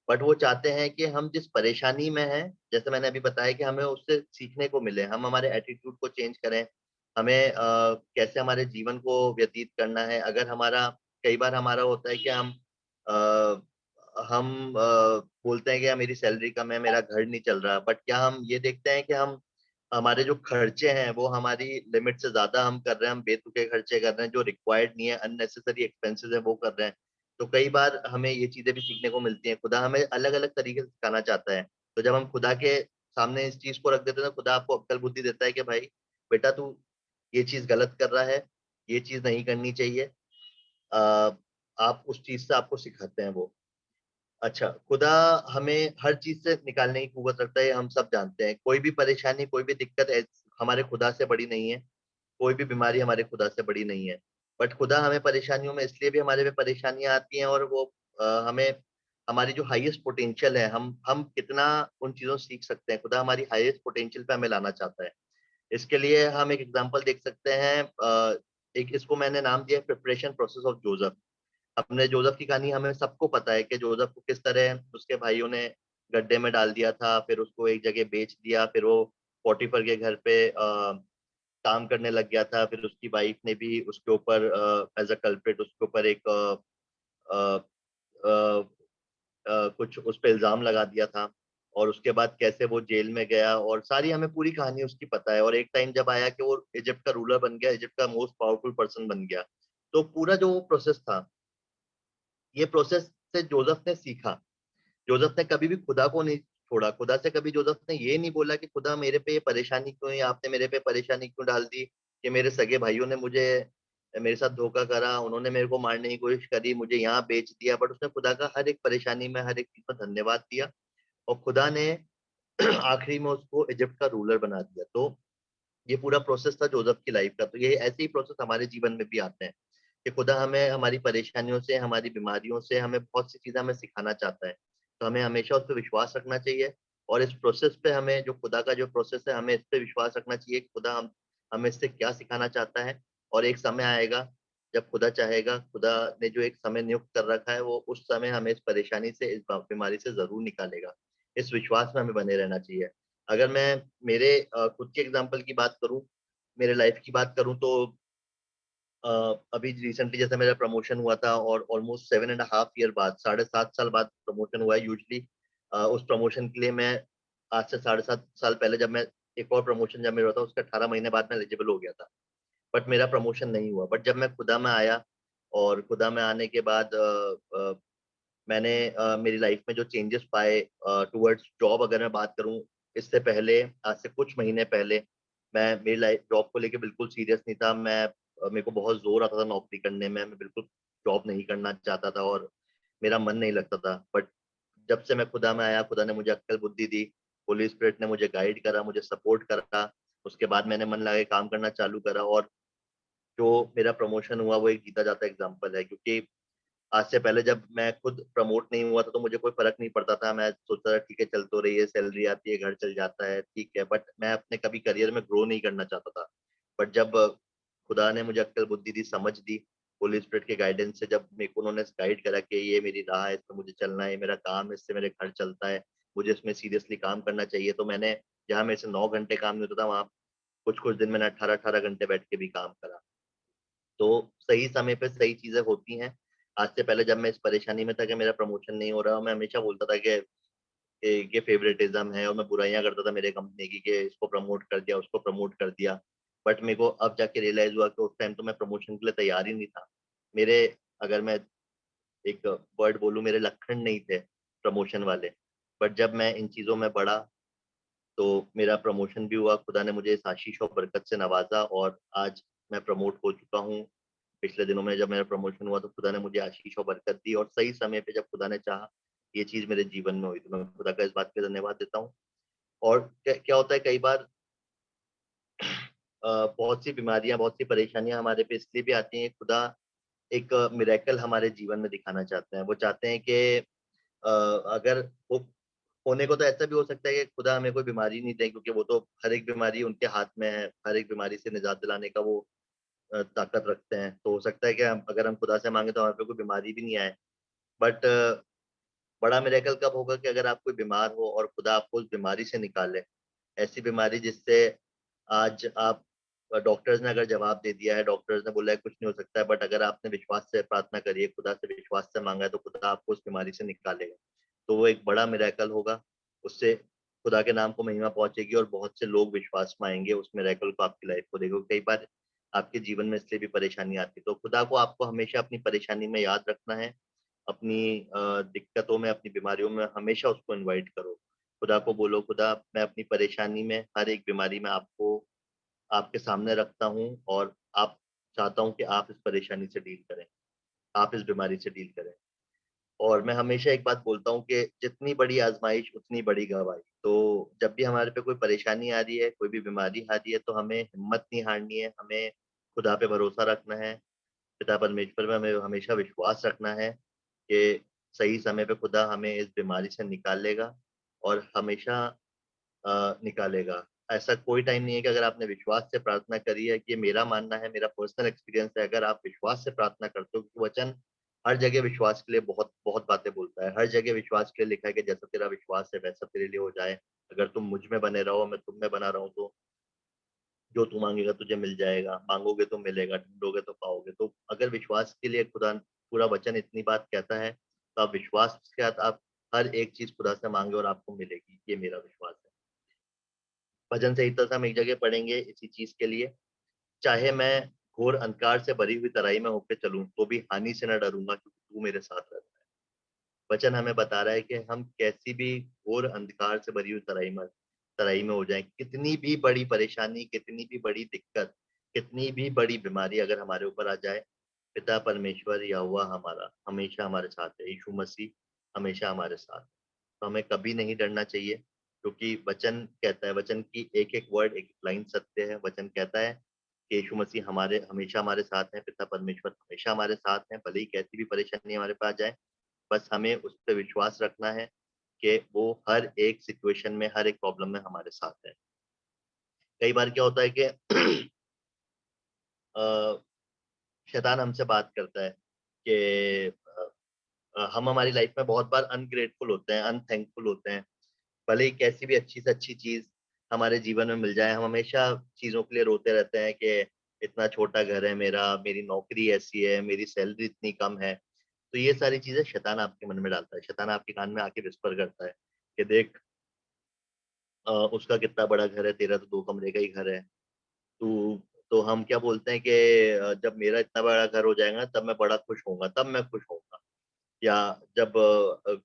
बट वो चाहते हैं कि हम जिस परेशानी में हैं, जैसे मैंने अभी बताया कि हमें उससे सीखने को मिले, हम हमारे एटीट्यूड को चेंज करें, हमें कैसे हमारे जीवन को व्यतीत करना है। अगर हमारा, कई बार हमारा होता है कि अ, बोलते हैं कि यार मेरी सैलरी कम है, मेरा घर नहीं चल रहा, बट क्या हम ये देखते हैं कि हम हमारे जो खर्चे हैं वो हमारी लिमिट से ज़्यादा हम कर रहे हैं, हम बेतुके खर्चे कर रहे हैं, जो रिक्वायर्ड नहीं है, अननेसेसरी एक्सपेंसेस है वो कर रहे हैं। तो कई बार हमें ये चीज़ें भी सीखने को मिलती हैं, खुदा हमें अलग-अलग तरीके से सिखाना चाहता है। तो जब हम खुदा के सामने इस चीज़ को रख देते हैं, तो खुदा आपको अक्ल बुद्धि देता है कि भाई बेटा तू ये चीज़ गलत कर रहा है, ये चीज़ नहीं करनी चाहिए। अ, आप उस चीज़ से आपको सिखाते हैं वो। अच्छा, खुदा हमें हर चीज़ से निकालने की कुव्वत रखता है, ये हम सब जानते हैं। कोई भी परेशानी, कोई भी दिक्कत हमारे खुदा से बड़ी नहीं है, कोई भी बीमारी हमारे खुदा से बड़ी नहीं है। बट खुदा हमें परेशानियों में इसलिए भी हमारे पे परेशानियाँ आती हैं, और वो हमें हमारी जो हाईएस्ट पोटेंशियल है, हम कितना उन चीज़ों से सीख सकते हैं, खुदा हमारी हाईएस्ट पोटेंशियल पे हमें लाना चाहता है। इसके लिए हम एक एग्ज़ाम्पल देख सकते हैं, एक इसको मैंने नाम दिया है प्रिपरेशन प्रोसेस ऑफ जोसेफ। अपने जोसेफ की कहानी हमें सबको पता है कि जोसेफ को किस तरह उसके भाइयों ने गड्ढे में डाल दिया था, फिर उसको एक जगह बेच दिया, फिर वो पोटीफर के घर पे काम करने लग गया था, फिर उसकी वाइफ ने भी उसके ऊपर एज़ अ कल्प्रिट उसके ऊपर एक अ अ कुछ उस पे इल्ज़ाम लगा दिया था, और उसके बाद कैसे वो जेल में गया, और सारी हमें पूरी कहानी उसकी पता है। और एक टाइम जब आया कि वो इजिप्ट का रूलर बन गया, इजिप्ट का मोस्ट पावरफुल पर्सन बन गया। तो पूरा जो वो प्रोसेस था, ये प्रोसेस से जोसेफ ने सीखा। जोसेफ ने कभी भी खुदा को नहीं छोड़ा। खुदा से कभी जोसेफ ने ये नहीं बोला कि खुदा मेरे पे ये परेशानी क्यों है? आपने मेरे पे परेशानी क्यों डाल दी? कि मेरे सगे भाइयों ने मुझे मेरे साथ धोखा करा, उन्होंने मेरे को मारने की कोशिश करी, मुझे यहाँ बेच दिया। बट उसने खुदा का हर एक परेशानी में, हर एक चीज़ में धन्यवाद दिया, और खुदा ने आखिरी में उसको इजिप्ट का रूलर बना दिया। तो ये पूरा प्रोसेस था जोसेफ की लाइफ का। तो ये ऐसे ही प्रोसेस हमारे जीवन में भी आते हैं कि खुदा हमें हमारी परेशानियों से, हमारी बीमारियों से, हमें बहुत सी चीज़ें हमें सिखाना चाहता है। तो हमें हमेशा उस पे विश्वास रखना चाहिए, और इस प्रोसेस पे हमें, जो खुदा का जो प्रोसेस है, हमें इस पे विश्वास रखना चाहिए कि खुदा हमें इससे क्या सिखाना चाहता है। और एक समय आएगा जब खुदा चाहेगा, खुदा ने जो एक समय नियुक्त कर रखा है, वो उस समय हमें इस परेशानी से, इस बीमारी से ज़रूर निकालेगा। इस विश्वास में हमें बने रहना चाहिए। अगर मैं मेरे खुद के एग्ज़ाम्पल की बात करूँ, मेरे लाइफ़ की बात करूँ, तो अ, अभी रिसेंटली जैसे मेरा प्रमोशन हुआ था, और almost 7 and a half year बाद, साढ़े 7 साल बाद प्रमोशन हुआ है। यूजुअली उस प्रमोशन के लिए मैं आज से साढ़े 7 साल पहले, जब मैं एक और प्रमोशन जब मेरा हुआ था, उसके 18 महीने बाद मैं एलिजिबल हो गया था। बट मेरा प्रमोशन नहीं हुआ। बट जब मैं खुदा में आया, और खुदा में आने के बाद मैंने मेरी लाइफ में जो चेंजेस पाए टुवर्ड्स जॉब, अगर मैं बात करूँ, इससे पहले, आज से कुछ महीने पहले, मैं मेरी लाइफ जॉब को लेके बिल्कुल सीरियस नहीं था। मेरे को बहुत ज़ोर आता था नौकरी करने में, मैं बिल्कुल जॉब नहीं करना चाहता था, और मेरा मन नहीं लगता था। बट जब से मैं खुदा में आया, खुदा ने मुझे अक्ल बुद्धि दी, होली स्पिरिट ने मुझे गाइड करा, मुझे सपोर्ट करा। उसके बाद मैंने मन लगा के काम करना चालू करा, और जो मेरा प्रमोशन हुआ वो एक जीता जाता एग्ज़ाम्पल है। क्योंकि आज से पहले जब मैं खुद प्रमोट नहीं हुआ था, तो मुझे कोई फ़र्क नहीं पड़ता था। मैं सोचता था ठीक है, चल तो रही है, सैलरी आती है, घर चल जाता है, ठीक है। बट मैं अपने कभी करियर में ग्रो नहीं करना चाहता था। बट जब खुदा ने मुझे अक्ल बुद्धि दी, समझ दी, होली स्पिरिट के गाइडेंस से, जब मेरे को उन्होंने गाइड करा कि ये मेरी राह है, इसमें मुझे चलना है, ये मेरा काम है, इससे मेरे घर चलता है, मुझे इसमें सीरियसली काम करना चाहिए। तो मैंने, जहाँ मेरे से 9 घंटे काम नहीं होता था, वहाँ कुछ-कुछ दिन मैंने 18-18 घंटे बैठ के भी काम करा। तो सही समय पे सही चीज़ें होती हैं। आज से पहले जब मैं इस परेशानी में था कि मेरा प्रमोशन नहीं हो रहा, मैं हमेशा बोलता था कि ये फेवरेटिज़्म है, और मैं बुराइयाँ करता था मेरे कंपनी की कि इसको प्रमोट कर दिया, उसको प्रमोट कर दिया। बट मेरे को अब जाके रियलाइज़ हुआ कि उस टाइम तो मैं प्रमोशन के लिए तैयार ही नहीं था। मेरे, अगर मैं एक वर्ड बोलूँ, मेरे लक्षण नहीं थे प्रमोशन वाले। बट जब मैं इन चीज़ों में बढ़ा, तो मेरा प्रमोशन भी हुआ, खुदा ने मुझे इस आशीष और बरकत से नवाज़ा, और आज मैं प्रमोट हो चुका हूँ। पिछले दिनों में जब मेरा प्रमोशन हुआ तो खुदा ने मुझे आशीष और बरकत दी, और सही समय पे जब खुदा ने चाहा ये चीज़ मेरे जीवन में हुई, तो मैं खुदा का इस बात पे धन्यवाद देता हूँ। और क्या क्या होता है कई बार बहुत सी बीमारियाँ, बहुत सी परेशानियाँ हमारे पे इसलिए भी आती हैं, खुदा एक मिरेकल हमारे जीवन में दिखाना चाहते हैं। वो चाहते हैं कि अगर हो होने को तो ऐसा भी हो सकता है कि खुदा हमें कोई बीमारी नहीं दे, क्योंकि वो तो हर एक बीमारी उनके हाथ में है, हर एक बीमारी से निजात दिलाने का वो ताकत रखते हैं। तो हो सकता है कि अगर हम खुदा से माँगे तो हमारे पे कोई बीमारी भी नहीं आए। बट बड़ा मिरेकल कब होगा कि अगर आप कोई बीमार हो और खुदा आपको उस बीमारी से निकाले। ऐसी बीमारी जिससे आज आप डॉक्टर्स ने अगर जवाब दे दिया है, डॉक्टर्स ने बोला है कुछ नहीं हो सकता है, बट अगर आपने विश्वास से प्रार्थना करी है, खुदा से विश्वास से माँगा है, तो खुदा आपको उस बीमारी से निकालेगा। तो वो एक बड़ा मिरेकल होगा। उससे खुदा के नाम को महिमा पहुँचेगी और बहुत से लोग विश्वास में आएँगे उस मिरेकल को, आपकी लाइफ को देखो। कई बार आपके जीवन में इसलिए भी परेशानी आती है। तो खुदा को आपको हमेशा अपनी परेशानी में याद रखना है। अपनी दिक्कतों में, अपनी बीमारियों में हमेशा उसको इनवाइट करो। खुदा को बोलो, खुदा मैं अपनी परेशानी में, हर एक बीमारी में आपको आपके सामने रखता हूँ, और आप चाहता हूँ कि आप इस परेशानी से डील करें, आप इस बीमारी से डील करें। और मैं हमेशा एक बात बोलता हूँ कि जितनी बड़ी आज़माइश उतनी बड़ी गवाही। तो जब भी हमारे पे कोई परेशानी आ रही है, कोई भी बीमारी आ रही है, तो हमें हिम्मत नहीं हारनी है, हमें खुदा पे भरोसा रखना है, पिता परमेश्वर में हमें हमेशा विश्वास रखना है कि सही समय पे खुदा हमें इस बीमारी से निकालेगा, और हमेशा निकालेगा। ऐसा कोई टाइम नहीं है कि अगर आपने विश्वास से प्रार्थना करी है, कि ये मेरा मानना है, मेरा पर्सनल एक्सपीरियंस है, अगर आप विश्वास से प्रार्थना करते हो, क्योंकि वचन हर जगह विश्वास के लिए बहुत बहुत बातें बोलता है। हर जगह विश्वास के लिए लिखा है कि जैसा तेरा विश्वास है वैसा तेरे लिए हो जाए। अगर तुम मुझ में बने रहो, मैं तुम में बना रहूँ, तो जो तू माँगेगा तुझे मिल जाएगा, माँगोगे तो मिलेगा, ढूँढोगे तो पाओगे। तो अगर विश्वास के लिए खुदा पूरा वचन इतनी बात कहता है, तो आप विश्वास के साथ आप हर एक चीज़ खुदा से माँगे और आपको मिलेगी, ये मेरा विश्वास है। भजन संहिता से हम एक जगह पढ़ेंगे इसी चीज़ के लिए, चाहे मैं घोर अंधकार से भरी हुई तराई में होके चलूँ, तो भी हानि से न डरूँगा, क्योंकि तू मेरे साथ रहता है। वचन हमें बता रहा है कि हम कैसी भी घोर अंधकार से भरी हुई तराई में हो जाएँ, कितनी भी बड़ी परेशानी, कितनी भी बड़ी दिक्कत, कितनी भी बड़ी बीमारी अगर हमारे ऊपर आ जाए, पिता परमेश्वर यहोवा हमारा हमेशा हमारे साथ है, यीशु मसीह हमेशा हमारे साथ है। तो हमें कभी नहीं डरना चाहिए, क्योंकि वचन कहता है, वचन की एक-एक वर्ड, एक-एक लाइन सत्य है। वचन कहता है कि यीशु मसीह हमारे हमेशा हमारे साथ हैं, पिता परमेश्वर हमेशा हमारे साथ हैं, भले ही कैसी भी परेशानी हमारे पास जाए, बस हमें उस पे विश्वास रखना है कि वो हर एक सिचुएशन में, हर एक प्रॉब्लम में हमारे साथ है। कई बार क्या होता है कि अ, शैतान हमसे बात करता है कि हम हमारी लाइफ में बहुत बार अनग्रेटफुल होते हैं, अनथैंकफुल होते हैं। भले ही कैसी भी अच्छी से अच्छी चीज़ हमारे जीवन में मिल जाए, हम हमेशा चीज़ों के लिए रोते रहते हैं कि इतना छोटा घर है मेरा, मेरी नौकरी ऐसी है, मेरी सैलरी इतनी कम है। तो ये सारी चीज़ें शैतान आपके मन में डालता है। शैतान आपके कान में आके विस्पर करता है कि देख उसका कितना बड़ा घर है, तेरा तो 2 कमरे का ही घर है। तू तो हम क्या बोलते हैं कि जब मेरा इतना बड़ा घर हो जाएगा तब मैं बड़ा खुश होऊँगा, तब मैं खुश होऊँगा। या जब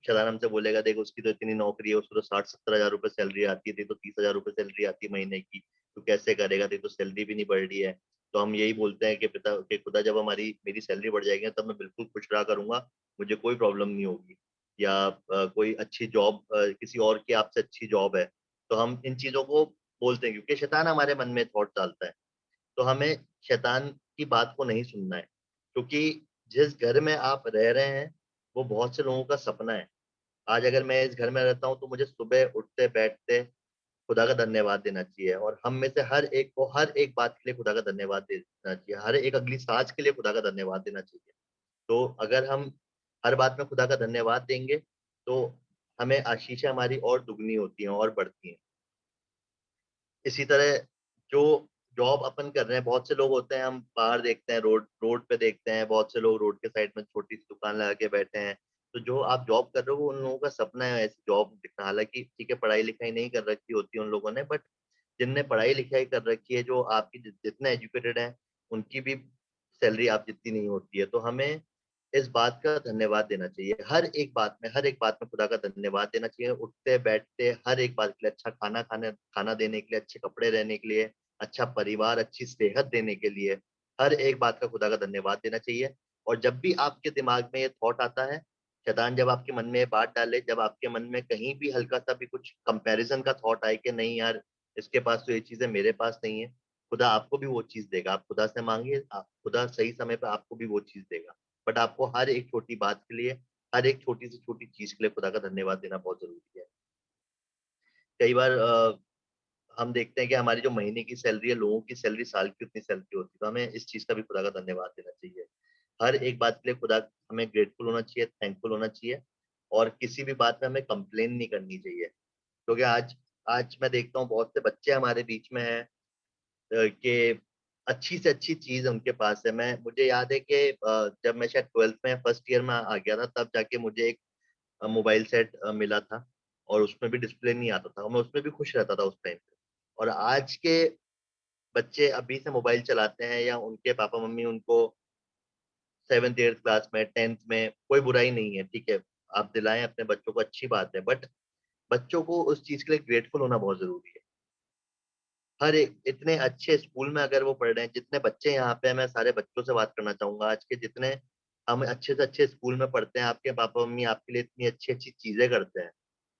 शैतान हमसे बोलेगा देख उसकी तो इतनी नौकरी है, उसको तो 60-70 हज़ार रुपए सैलरी आती है, तेरी तो 30 हज़ार रुपए सैलरी आती है महीने की, तू कैसे करेगा? तेरी तो सैलरी भी नहीं बढ़ रही है। तो हम यही बोलते हैं कि पिता कि खुदा जब हमारी मेरी सैलरी बढ़ जाएगी तब मैं बिल्कुल खुश रहा करूँगा, मुझे कोई प्रॉब्लम नहीं होगी। या कोई अच्छी जॉब किसी और की आपसे अच्छी जॉब है, तो हम इन चीज़ों को बोलते हैं, क्योंकि शैतान हमारे मन में थॉट डालता है। तो हमें शैतान की बात को नहीं सुनना है, क्योंकि जिस घर में आप रह रहे हैं, वो बहुत से लोगों का सपना है। आज अगर मैं इस घर में रहता हूँ, तो मुझे सुबह उठते-बैठते खुदा का धन्यवाद देना चाहिए, और हम में से हर एक को हर एक बात के लिए खुदा का धन्यवाद देना चाहिए। हर एक अगली साँस के लिए खुदा का धन्यवाद देना चाहिए। तो अगर हम हर बात में खुदा का धन्यवाद देंगे, तो हमें आशीषें हमारी और दुगनी होती हैं और बढ़ती हैं। इसी तरह जो जॉब अपन कर रहे हैं, बहुत से लोग होते हैं, हम बाहर देखते हैं, रोड रोड पे देखते हैं, बहुत से लोग रोड के साइड में छोटी-सी दुकान लगा के बैठे हैं। तो जो आप जॉब कर रहे हो, वो उन लोगों का सपना है ऐसी जॉब दिखना। हालाँकि ठीक है, पढ़ाई-लिखाई नहीं कर रखी होती है उन लोगों ने, बट जिनने पढ़ाई-लिखाई कर रखी है, जो आपकी जितने एजुकेटेड हैं, उनकी भी सैलरी आप जितनी नहीं होती है। तो हमें इस बात का धन्यवाद देना चाहिए। हर एक बात में खुदा का धन्यवाद देना चाहिए। उठते-बैठते हर एक बात के लिए, अच्छा खाना देने के लिए, अच्छे कपड़े रहने के लिए, अच्छा परिवार, अच्छी सेहत देने के लिए, हर एक बात का खुदा का धन्यवाद देना चाहिए। और जब भी आपके दिमाग में ये थॉट आता है, शैतान जब आपके मन में ये बात डाले, जब आपके मन में कहीं भी हल्का सा भी कुछ कंपैरिजन का थॉट आए कि नहीं यार, इसके पास तो ये चीज़ है, मेरे पास नहीं है, खुदा आपको भी वो चीज़ देगा। आप खुदा से मांगिए, खुदा सही समय पे आपको भी वो चीज़ देगा। बट आपको हर एक छोटी बात के लिए, हर एक छोटी से छोटी चीज़ के लिए खुदा का धन्यवाद देना बहुत ज़रूरी है। कई बार हम देखते हैं कि हमारी जो महीने की सैलरी है, लोगों की सैलरी साल की उतनी सैलरी होती है, तो हमें इस चीज़ का भी खुदा का धन्यवाद देना चाहिए। हर एक बात के लिए खुदा हमें ग्रेटफुल होना चाहिए, थैंकफुल होना चाहिए, और किसी भी बात में हमें कंप्लेन नहीं करनी चाहिए। क्योंकि आज आज मैं देखता हूँ बहुत से बच्चे हमारे बीच में हैं कि अच्छी से अच्छी चीज़ उनके पास है। मुझे याद है कि जब मैं शायद 12th में फर्स्ट ईयर में आ गया था, तब जाके मुझे एक मोबाइल सेट मिला था, और उसमें भी डिस्प्ले नहीं आता था, और मैं उसमें भी खुश रहता था उस टाइम पे। और आज के बच्चे अभी से मोबाइल चलाते हैं, या उनके पापा-मम्मी उनको 7th 8th क्लास में, 10th में, कोई बुराई नहीं है, ठीक है। आप दिलाएँ अपने बच्चों को, अच्छी बात है, बट बच्चों को उस चीज़ के लिए ग्रेटफुल होना बहुत ज़रूरी है। हर एक इतने अच्छे स्कूल में अगर वो पढ़ रहे हैं, जितने बच्चे यहाँ पे हैं, मैं सारे बच्चों से बात करना चाहूँगा, आज के जितने हम अच्छे से अच्छे स्कूल में पढ़ते हैं, आपके पापा-मम्मी आपके लिए इतनी अच्छी-अच्छी चीज़ें करते हैं।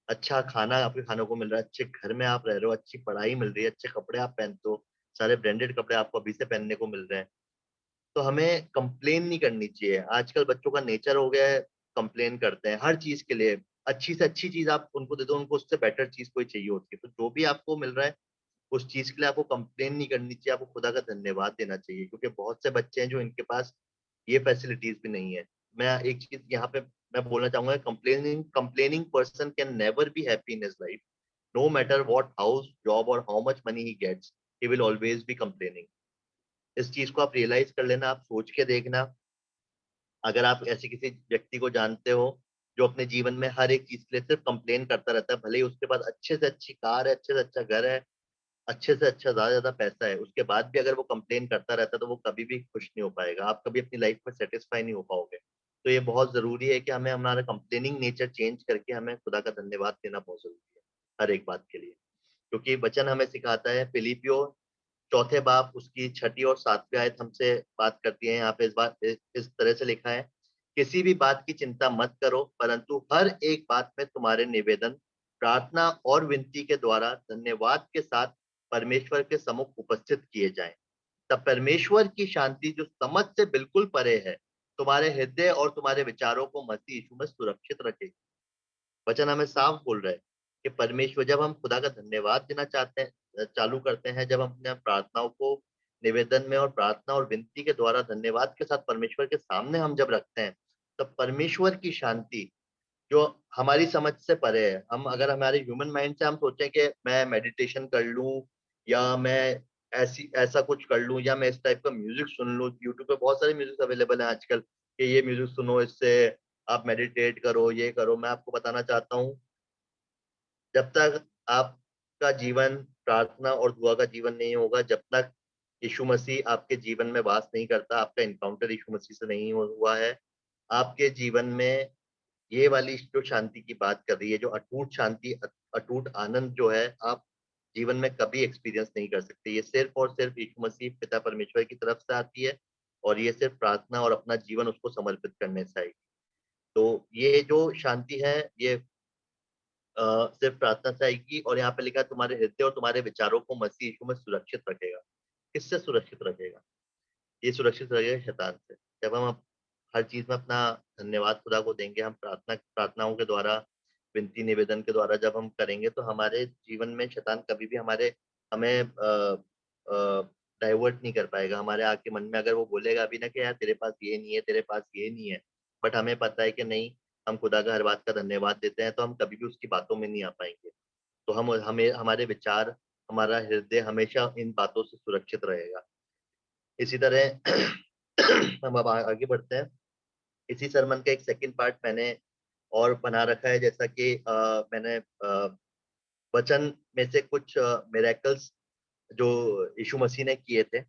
अच्छा खाना आपके खाने को मिल रहा है, अच्छे घर में आप रह रहे हो, अच्छी पढ़ाई मिल रही है, अच्छे कपड़े आप पहनते हो, सारे ब्रांडेड कपड़े आपको अभी से पहनने को मिल रहे हैं। तो हमें कंप्लेन नहीं करनी चाहिए। आजकल बच्चों का नेचर हो गया है, कंप्लेन करते हैं हर चीज़ के लिए। अच्छी से अच्छी चीज़ आप उनको दे दो, उनको उससे बेटर चीज़ कोई चाहिए होती है। तो जो भी आपको मिल रहा है, उस चीज़ के लिए आपको कंप्लेन नहीं करनी चाहिए, आपको खुदा का धन्यवाद देना चाहिए, क्योंकि बहुत से बच्चे हैं जो इनके पास ये फैसिलिटीज़ भी नहीं है। मैं एक चीज़ यहाँ पे मैं बोलना चाहूँगा, complaining complaining person can never be happy in his life. No matter what house, job और how much money he gets, he will always be complaining. इस चीज़ को आप रियलाइज़ कर लेना, आप सोच के देखना। अगर आप ऐसे किसी व्यक्ति को जानते हो, जो अपने जीवन में हर एक चीज़ के लिए सिर्फ़ कंप्लेन करता रहता है, भले ही उसके पास अच्छे से अच्छी कार है, अच्छे से अच्छा घर है, अच्छे से अच्छा ज़्यादा पैसा है, उसके बाद भी अगर वो कंप्लेन करता रहता है, तो वो कभी भी खुश नहीं हो पाएगा। आप कभी अपनी लाइफ़ में सैटिस्फाई नहीं हो पाओगे। तो ये बहुत ज़रूरी है कि हमें हमारा कंप्लेनिंग नेचर चेंज करके हमें खुदा का धन्यवाद देना बहुत ज़रूरी है, हर एक बात के लिए। क्योंकि वचन हमें सिखाता है, फिलिपियो चौथे बाब उसकी छठी और 7वीं आयत हमसे बात करती है। यहाँ पे इस तरह से लिखा है, किसी भी बात की चिंता मत करो, परंतु हर एक बात में तुम्हारे निवेदन, प्रार्थना और विनती के द्वारा धन्यवाद के साथ परमेश्वर के सम्मुख उपस्थित किए जाएं। तब परमेश्वर की शांति, जो समझ से बिल्कुल परे है, तुम्हारे हृदय और तुम्हारे विचारों को मसीह यीशु में सुरक्षित रखेगी। वचन हमें साफ बोल रहा है कि परमेश्वर, जब हम खुदा का धन्यवाद देना चाहते हैं, चालू करते हैं, जब हम अपने प्रार्थनाओं को निवेदन में और प्रार्थना और विनती के द्वारा धन्यवाद के साथ परमेश्वर के सामने हम जब रखते हैं, तब परमेश्वर की शांति, जो हमारी समझ से परे है, हम अगर हमारे ह्यूमन माइंड से हम सोचें कि मैं मेडिटेशन कर लूं, या मैं ऐसा कुछ कर लूं, या मैं इस टाइप का म्यूजिक सुन लूं, यूट्यूब पे बहुत सारे म्यूजिक अवेलेबल हैं आजकल, कि ये म्यूजिक सुनो, इससे आप मेडिटेट करो, ये करो। मैं आपको बताना चाहता हूँ, जब तक आपका जीवन प्रार्थना और दुआ का जीवन नहीं होगा, जब तक यीशु मसीह आपके जीवन में वास नहीं करता, आपका एनकाउंटर यीशु मसीह से नहीं हुआ है, आपके जीवन में ये वाली जो शांति की बात कर रही है, जो अटूट शांति, अटूट आनंद जो है, आप जीवन में कभी एक्सपीरियंस नहीं कर सकते। ये सिर्फ और सिर्फ यीशु मसीह पिता परमेश्वर की तरफ से आती है, और ये सिर्फ प्रार्थना और अपना जीवन उसको समर्पित करने से आएगी। तो ये जो शांति है, ये सिर्फ प्रार्थना से आएगी। और यहाँ पे लिखा है, तुम्हारे हृदय और तुम्हारे विचारों को मसीह यीशु में सुरक्षित रखेगा। किससे सुरक्षित रखेगा? ये सुरक्षित रखेगा शैतान से। जब हम हर चीज़ में अपना धन्यवाद खुदा को देंगे, हम प्रार्थनाओं के द्वारा, विनती निवेदन के द्वारा जब हम करेंगे, तो हमारे जीवन में शैतान कभी भी हमें डाइवर्ट नहीं कर पाएगा। हमारे आके मन में अगर वो बोलेगा भी ना कि यार तेरे पास ये नहीं है, तेरे पास ये नहीं है, बट हमें पता है कि नहीं, हम खुदा का हर बात का धन्यवाद देते हैं, तो हम कभी भी उसकी बातों में नहीं आ पाएँगे। तो हमें हमारे विचार, हमारा हृदय हमेशा इन बातों से सुरक्षित रहेगा। इसी तरह हम अब आगे बढ़ते हैं। इसी सरमन का एक सेकंड पार्ट मैंने और बना रखा है, जैसा कि मैंने वचन में से कुछ मिरेकल्स जो यीशु मसीह ने किए थे,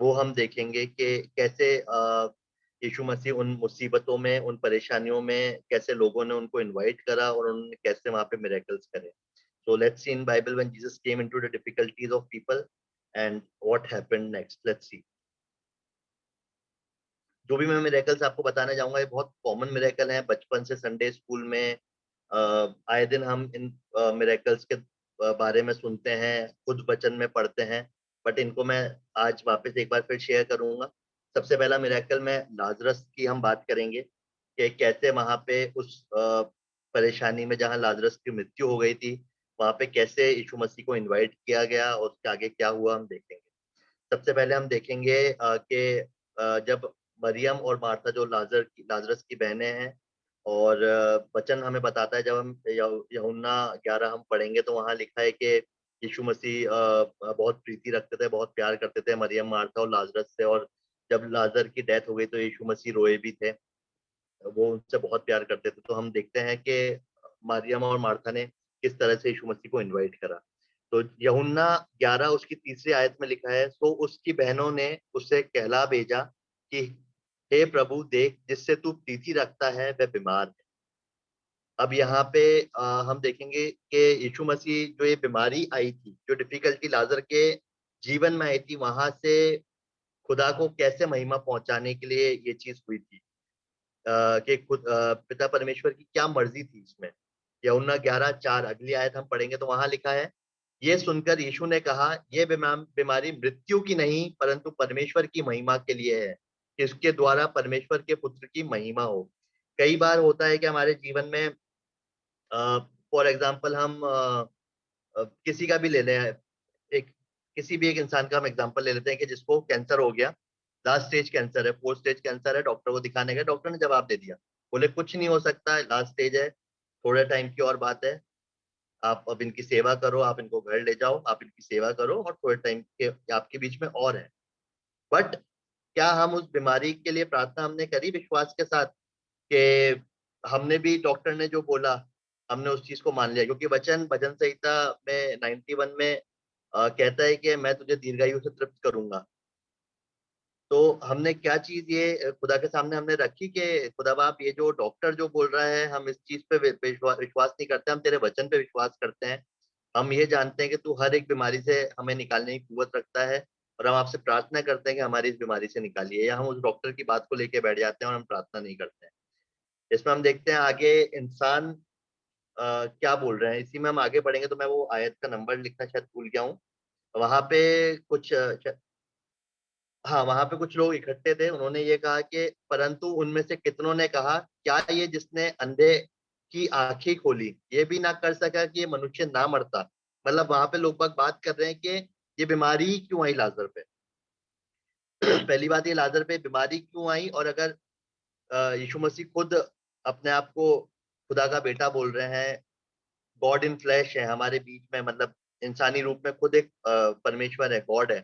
वो हम देखेंगे कि कैसे यीशु मसीह उन मुसीबतों में, उन परेशानियों में, कैसे लोगों ने उनको इनवाइट करा और उन्होंने कैसे वहाँ पे मिरेकल्स करे। So let's see in Bible when Jesus came into the difficulties of people and what happened next. Let's see. जो भी मैं मिरेकल्स आपको बताने जाऊंगा ये बहुत कॉमन मिरेकल हैं। बचपन से संडे स्कूल में आए दिन हम इन मिरेकल्स के बारे में सुनते हैं, खुद वचन में पढ़ते हैं, बट इनको मैं आज वापस एक बार फिर शेयर करूंगा। सबसे पहला मिरेकल में लाजरस की हम बात करेंगे कि कैसे वहां पे उस परेशानी में जहां लाजरस की मृत्यु हो गई थी, वहां पे कैसे यीशु मसीह को इनवाइट किया गया और उसके आगे क्या हुआ हम देखेंगे। सबसे पहले हम देखेंगे कि जब मरियम और मार्था जो लाजरस की बहनें हैं, और वचन हमें बताता है, जब हम यूहन्ना 11 हम पढ़ेंगे तो वहां लिखा है कि यीशु मसीह बहुत प्रीति रखते थे, बहुत प्यार करते थे मरियम, मार्था और लाजरस से। और जब लाजर की डेथ हो गई तो यीशु मसीह रोए भी थे, वो उनसे बहुत प्यार करते थे। तो हम देखते हैं कि मरियम और मार्था ने किस तरह से यीशु मसीह को इनवाइट करा। तो यूहन्ना 11 उसकी तीसरी आयत में लिखा है, तो उसकी बहनों ने उसे कहला भेजा कि हे प्रभु देख, जिससे तू प्रीति रखता है वह बीमार है। अब यहाँ पे हम देखेंगे कि यीशु मसीह जो ये बीमारी आई थी, जो डिफिकल्टी लाजर के जीवन में आई थी, वहां से खुदा को कैसे महिमा पहुंचाने के लिए ये चीज हुई थी। कि खुद पिता परमेश्वर की क्या मर्जी थी इसमें। यूहन्ना 11:4 अगली आयत हम पढ़ेंगे तो वहां लिखा है, ये सुनकर यीशु ने कहा, ये बीमारी मृत्यु की नहीं परंतु परमेश्वर की महिमा के लिए है, कि इसके द्वारा परमेश्वर के पुत्र की महिमा हो। कई बार होता है कि हमारे जीवन में फॉर एग्जाम्पल हम किसी का भी ले लें, एक किसी भी एक इंसान का हम एग्जांपल ले लेते हैं कि जिसको कैंसर हो गया, लास्ट स्टेज कैंसर है, 4th स्टेज कैंसर है, डॉक्टर को दिखाने गए, डॉक्टर ने जवाब दे दिया, बोले कुछ नहीं हो सकता है, लास्ट स्टेज है, थोड़े टाइम की और बात है, आप अब इनकी सेवा करो, आप इनको घर ले जाओ, आप इनकी सेवा करो और थोड़े टाइम के आपके बीच में और है। बट क्या हम उस बीमारी के लिए प्रार्थना हमने करी विश्वास के साथ कि हमने भी डॉक्टर ने जो बोला हमने उस चीज को मान लिया? क्योंकि वचन भजन संहिता में 91 में कहता है कि मैं तुझे दीर्घायु से तृप्त करूंगा। तो हमने क्या चीज ये खुदा के सामने हमने रखी कि खुदा बाप, ये जो डॉक्टर जो बोल रहा है हम इस चीज पे विश्वास नहीं करते, हम तेरे वचन पे विश्वास करते हैं। हम ये जानते हैं कि तू हर एक बीमारी से हमें निकालने की कुवत रखता है, और हम आपसे प्रार्थना करते हैं कि हमारी इस बीमारी से निकालिए। या हम उस डॉक्टर की बात को लेके बैठ जाते हैं और हम प्रार्थना नहीं करते हैं। इसमें हम देखते हैं आगे इंसान क्या बोल रहे हैं। इसी में हम आगे बढ़ेंगे तो मैं वो आयत का नंबर लिखना शायद भूल गया हूँ। वहां पे कुछ हाँ, वहां पे कुछ लोग इकट्ठे थे, उन्होंने ये कहा कि परंतु उनमें से कितनों ने कहा, क्या ये जिसने अंधे की आंखें खोली ये भी ना कर सका कि ये मनुष्य ना मरता? मतलब वहां पे लोग बात कर रहे हैं कि ये बीमारी क्यों आई लाजर पे। पहली बात, ये लाजर पे बीमारी क्यों आई? और अगर यीशु मसीह खुद अपने आप को खुदा का बेटा बोल रहे हैं, गॉड इन फ्लैश है हमारे बीच में, मतलब इंसानी रूप में खुद एक परमेश्वर है, गॉड है,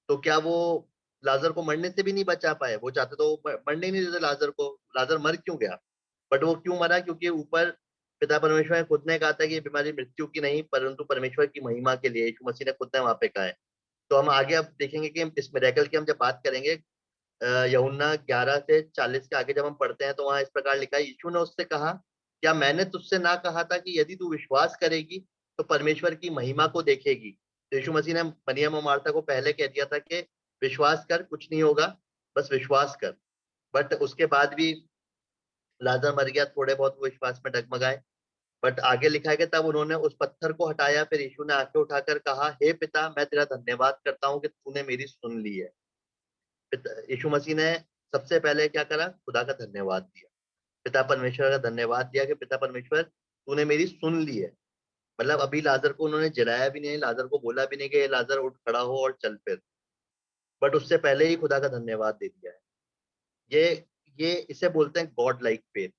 तो क्या वो लाजर को मरने से भी नहीं बचा पाए? वो चाहते तो वो मरने ही नहीं देते लाजर को। लाजर मर क्यों गया? बट वो क्यों मरा? क्योंकि ऊपर पिता परमेश्वर ने खुद ने कहा था कि ये बीमारी मृत्यु की नहीं परंतु परमेश्वर की महिमा के लिए, यीशु मसीह ने खुद ने वहां पे कहा है। तो हम आगे अब देखेंगे कि इस मिरेकल की हम जब बात करेंगे, यूहन्ना 11 से 40 के आगे जब हम पढ़ते हैं तो वहां इस प्रकार लिखा है, यीशु ने उससे कहा, क्या मैंने तुझसे ना कहा था कि यदि तू विश्वास करेगी तो परमेश्वर की महिमा को देखेगी? तो यीशु मसीह ने मरियम और मार्था को पहले कह दिया था कि विश्वास कर, कुछ नहीं होगा, बस विश्वास कर। बट उसके बाद भी लाजर मर गया, थोड़े बहुत वो विश्वास में डगमगाए। बट आगे लिखा है कि तब उन्होंने उस पत्थर को हटाया, फिर यीशु ने आंखें उठाकर कहा, हे पिता, मैं तेरा धन्यवाद करता हूँ कि तूने मेरी सुन ली है। यीशु मसीह ने सबसे पहले क्या करा? खुदा का धन्यवाद दिया, पिता परमेश्वर का धन्यवाद दिया कि पिता परमेश्वर तूने मेरी सुन ली है। मतलब अभी लाजर को उन्होंने जलाया भी नहीं, लाजर को बोला भी नहीं कि लाजर उठ खड़ा हो और चल फिर, बट उससे पहले ही खुदा का धन्यवाद दे दिया है। ये इसे बोलते हैं गॉड लाइक फेथ।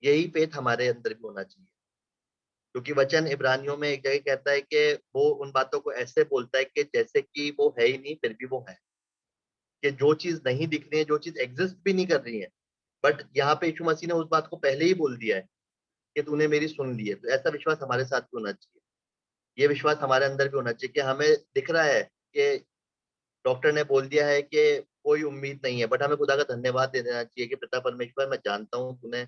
यही फेथ हमारे अंदर भी होना चाहिए, क्योंकि वचन इब्रानियों में एक जगह कहता है कि वो उन बातों को ऐसे बोलता है कि जैसे कि वो है ही नहीं फिर भी वो है, कि जो चीज नहीं दिख रही है, जो चीज एग्जिस्ट भी नहीं कर रही है, बट यहाँ पे यीशु मसीह ने उस बात को पहले ही बोल दिया है कि तूने मेरी सुन ली है। तो ऐसा विश्वास हमारे साथ भी होना चाहिए। ये विश्वास हमारे अंदर भी होना चाहिए कि हमें दिख रहा है कि डॉक्टर ने बोल दिया है कि कोई उम्मीद नहीं है, बट हमें खुदा का धन्यवाद दे देना चाहिए कि पिता परमेश्वर, मैं जानता हूँ तूने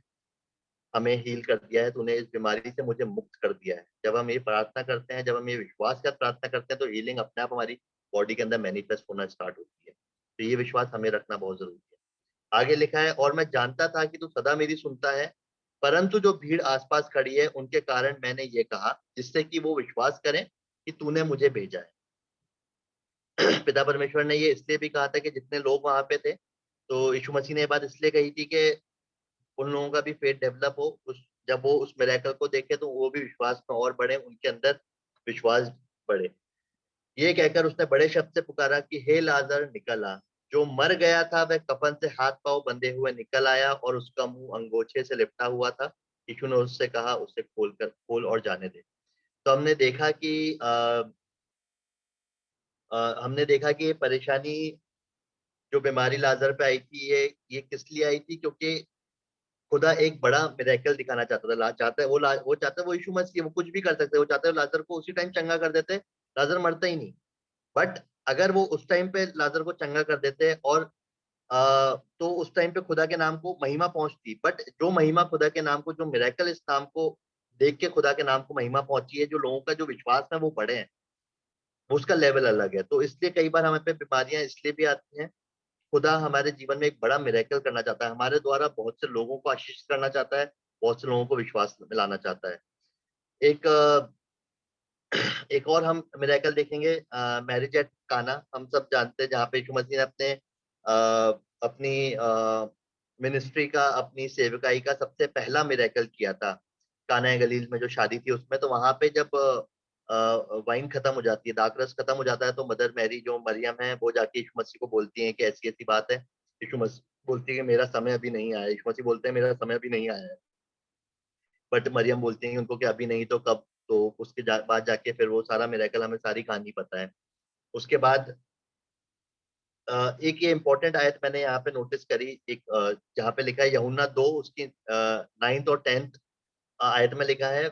हमें हील कर दिया है, तूने इस बीमारी से मुझे मुक्त कर दिया है। जब हम ये प्रार्थना करते हैं, जब हम ये विश्वास के साथ प्रार्थना करते हैं, तो हीलिंग अपने आप हमारी बॉडी के अंदर मैनिफेस्ट होना स्टार्ट होती है। तो ये विश्वास हमें रखना बहुत जरूरी है। आगे लिखा है, और मैं जानता था कि तू सदा मेरी सुनता है, परंतु जो भीड़ आसपास खड़ी है उनके कारण मैंने ये कहा, जिससे कि वो विश्वास करें कि तूने मुझे भेजा है। पिता परमेश्वर ने ये इसलिए भी कहा था कि जितने लोग वहां पे थे, तो यीशु मसीह ने ये बात इसलिए कही थी कि उन लोगों का भी फेथ डेवलप हो, उस जब वो उस मिरेकल को देखे तो वो भी विश्वास में और बढ़े, उनके अंदर विश्वास बढ़े। ये कहकर उसने बड़े शब्द से पुकारा कि हे लाजर निकल आ। जो मर गया था वह कफन से हाथ पांव बंधे हुए निकल आया और उसका मुंह अंगोछे से लिपटा हुआ था। यीशु ने उससे कहा, उसे खोल और जाने दे। तो हमने देखा कि ये परेशानी, जो बीमारी लाजर पे आई थी, ये किस लिए आई थी? क्योंकि खुदा एक बड़ा मिरेकल दिखाना चाहता था। वो चाहता है, वो यीशु मसीह, वो कुछ भी कर सकते, वो चाहते हैं लाजर को उसी टाइम चंगा कर देते, लाजर मरता ही नहीं। बट अगर वो उस टाइम पे लाजर को चंगा कर देते और तो उस टाइम पे खुदा के नाम को महिमा पहुंचती। बट जो महिमा खुदा के नाम को, जो मिरेकल इस नाम को देख के खुदा के नाम को महिमा पहुंची है, जो लोगों का जो विश्वास है वो बढ़े हैं, उसका लेवल अलग है। तो इसलिए कई बार हमें पे बीमारियां इसलिए भी आती हैं। खुदा हमारे जीवन में एक बड़ा मिरेकल करना चाहता है, हमारे द्वारा बहुत से लोगों को आशीष करना चाहता है, बहुत से लोगों को विश्वास मिलाना चाहता है। एक एक और हम मिरेकल देखेंगे, मैरिज एट काना। हम सब जानते हैं जहाँ पे यीशु मसीह ने अपनी मिनिस्ट्री का, अपनी सेवकाई का सबसे पहला मिरेकल किया था काना गलील में, जो शादी थी उसमें। तो वहां पे जब वाइन खत्म हो जाती है, दाखरस खत्म हो जाता है, तो मदर मैरी जो मरियम है वो जाके यीशु मसीह को बोलती है कि ऐसी ऐसी बात है। यीशु मसीह बोलती है कि मेरा समय अभी नहीं आया। यीशु मसीह बोलते हैं मेरा समय अभी नहीं आया है। बट मरियम बोलती है उनको कि अभी नहीं तो कब? तो उसके बाद जाके फिर वो सारा मिरेकल, हमें सारी कहानी पता है। उसके बाद एक ये इम्पोर्टेंट आयत मैंने यहाँ पे नोटिस करी, एक जहाँ पे लिखा है यूहन्ना 2 उसकी 9th और 10th आयत में लिखा है,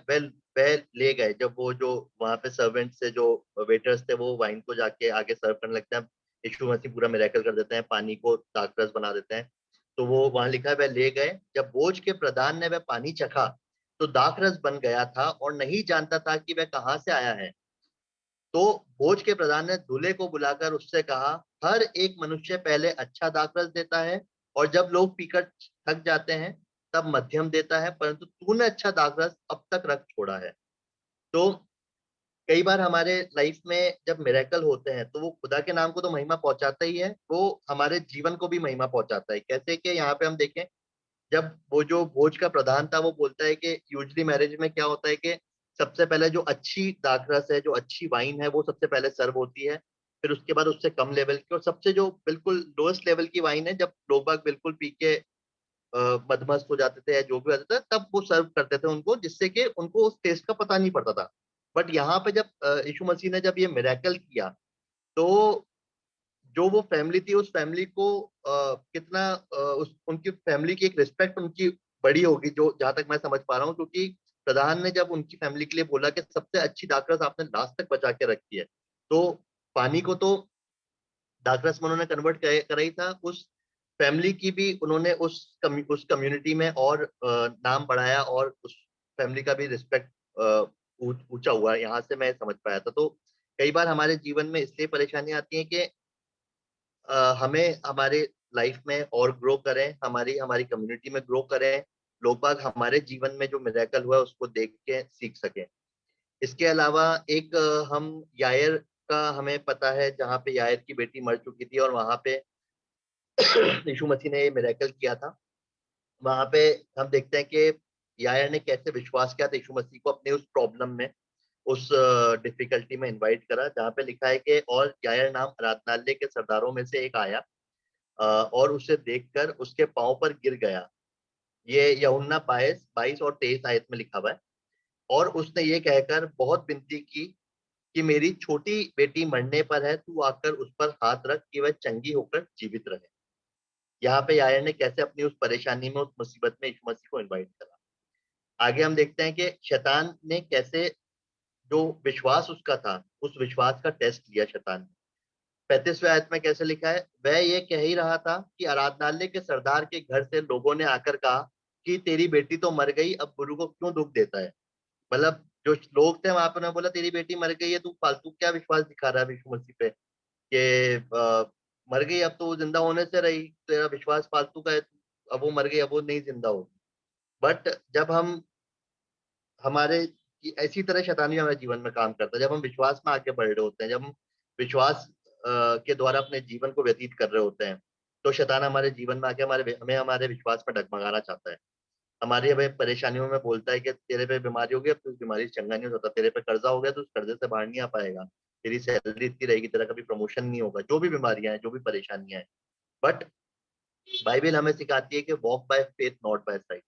वह ले गए। जब वो जो वहां पे सर्वेंट से, जो वेटर्स थे, वो वाइन को जाके आगे सर्व करने लगते हैं, यीशु मसीह पूरा मिरेकल कर देते हैं, पानी को दाखरस बना देते हैं। तो वो वहां लिखा है, वह ले गए। जब बोझ के प्रधान ने वह पानी चखा तो दाखरस बन गया था और नहीं जानता था कि वह कहाँ से आया है। तो भोज के प्रधान ने दूल्हे को बुलाकर उससे कहा, हर एक मनुष्य पहले अच्छा दाखरस देता है और जब लोग पीकर थक जाते हैं तब मध्यम देता है, परंतु तूने अच्छा दाखरस अब तक रख छोड़ा है। तो कई बार हमारे लाइफ में जब मिरेकल होते हैं तो वो खुदा के नाम को तो महिमा पहुंचाता ही है, वो हमारे जीवन को भी महिमा पहुंचाता है। कैसे कि यहाँ पे हम देखें, जब वो जो भोज का प्रधान था वो बोलता है कि यूजली मैरिज में क्या होता है कि सबसे पहले जो अच्छी दाखरस है, जो अच्छी वाइन है, वो सबसे पहले सर्व होती है। फिर उसके बाद उससे कम लेवल की, और सबसे जो बिल्कुल लोएस्ट लेवल की वाइन है, जब लोग बाग बिल्कुल पी के मदमस्त हो जाते थे या जो भी होता था, तब वो सर्व करते थे उनको, जिससे कि उनको उस टेस्ट का पता नहीं पड़ता था। बट यहाँ पे जब यीशु मसीह ने जब ये मिरेकल किया, तो जो वो फैमिली थी, उस फैमिली को कितना उस उनकी फैमिली की एक रिस्पेक्ट उनकी बड़ी होगी, जो जहां तक मैं समझ पा रहा हूँ। क्योंकि प्रधान ने जब उनकी फैमिली के लिए बोला कि सबसे अच्छी दाखरस आपने लास्ट तक बचा के रखी है, तो पानी को तो दाखरस में उन्होंने कन्वर्ट करा ही था, उस फैमिली की भी उन्होंने उस कम्युनिटी में और नाम बढ़ाया, और उस फैमिली का भी रिस्पेक्ट ऊंचा हुआ। यहाँ से मैं समझ पाया था। तो कई बार हमारे जीवन में इसलिए परेशानी आती है कि हमें हमारे लाइफ में और ग्रो करें, हमारी हमारी कम्युनिटी में ग्रो करें, लोग बाग हमारे जीवन में जो मिरेकल हुआ है उसको देख के सीख सकें। इसके अलावा एक हम यायर का हमें पता है, जहाँ पे यायर की बेटी मर चुकी थी और वहां पे यीशु मसीह ने ये मिरेकल किया था। वहां पे हम देखते हैं कि यायर ने कैसे विश्वास किया था यीशु मसीह को अपने उस प्रॉब्लम में, उस डिफिकल्टी में इनवाइट करा। जहाँ पे लिखा है कि और यायर नाम आराधनालय के सरदारों में से एक आया और उसे देखकर उसके पांव पर गिर गया। ये यूहन्ना 22 और 23 आयत में लिखा हुआ है। और उसने ये कहकर बहुत विनती की कि मेरी छोटी बेटी मरने पर है, तू आकर उस पर हाथ रख कि वह चंगी होकर जीवित रहे। यहाँ पे यायर ने कैसे अपनी उस परेशानी में, उस मुसीबत में यीशु मसीह को इनवाइट करा। आगे हम देखते हैं कि शैतान ने कैसे, जो विश्वास उसका था, उस विश्वास का टेस्ट लिया शैतान ने। 35वें आयत में कैसे लिखा है, वह ये कह ही रहा था कि आराधनालय के सरदार के घर से लोगों ने आकर कहा कि तेरी बेटी तो मर गई, अब गुरु को क्यों दुख देता है? मतलब जो लोग थे वहां पर, उन्होंने बोला तेरी बेटी मर गई है, तू फालतू क्या विश्वास दिखा रहा है यीशु मसीह पे? कि मर गई, अब तो वो जिंदा होने से रही, तेरा विश्वास फालतू का है, अब वो मर गई, अब वो नहीं जिंदा होगी। बट जब हम हमारे ऐसी तरह शैतानी हमारे जीवन में काम करता है, जब हम विश्वास में आगे बढ़ रहे होते हैं, जब हम विश्वास के द्वारा अपने जीवन को व्यतीत कर रहे होते हैं, तो शैतान हमारे जीवन में आके हमें हमारे विश्वास में डगमगाना चाहता है। हमारी हमें परेशानियों में बोलता है कि तेरे पे बीमारी हो गई, अब तू इस बीमारी से चंगा नहीं हो सकता, तेरे पे कर्जा हो गया तो उस कर्जे से बाहर नहीं आ पाएगा, तेरी सैलरी इतनी रहेगी, तेरा कभी प्रमोशन नहीं होगा, जो भी बीमारियां हैं, जो भी परेशानियां हैं। बट बाइबल हमें सिखाती है कि walk by faith not by sight.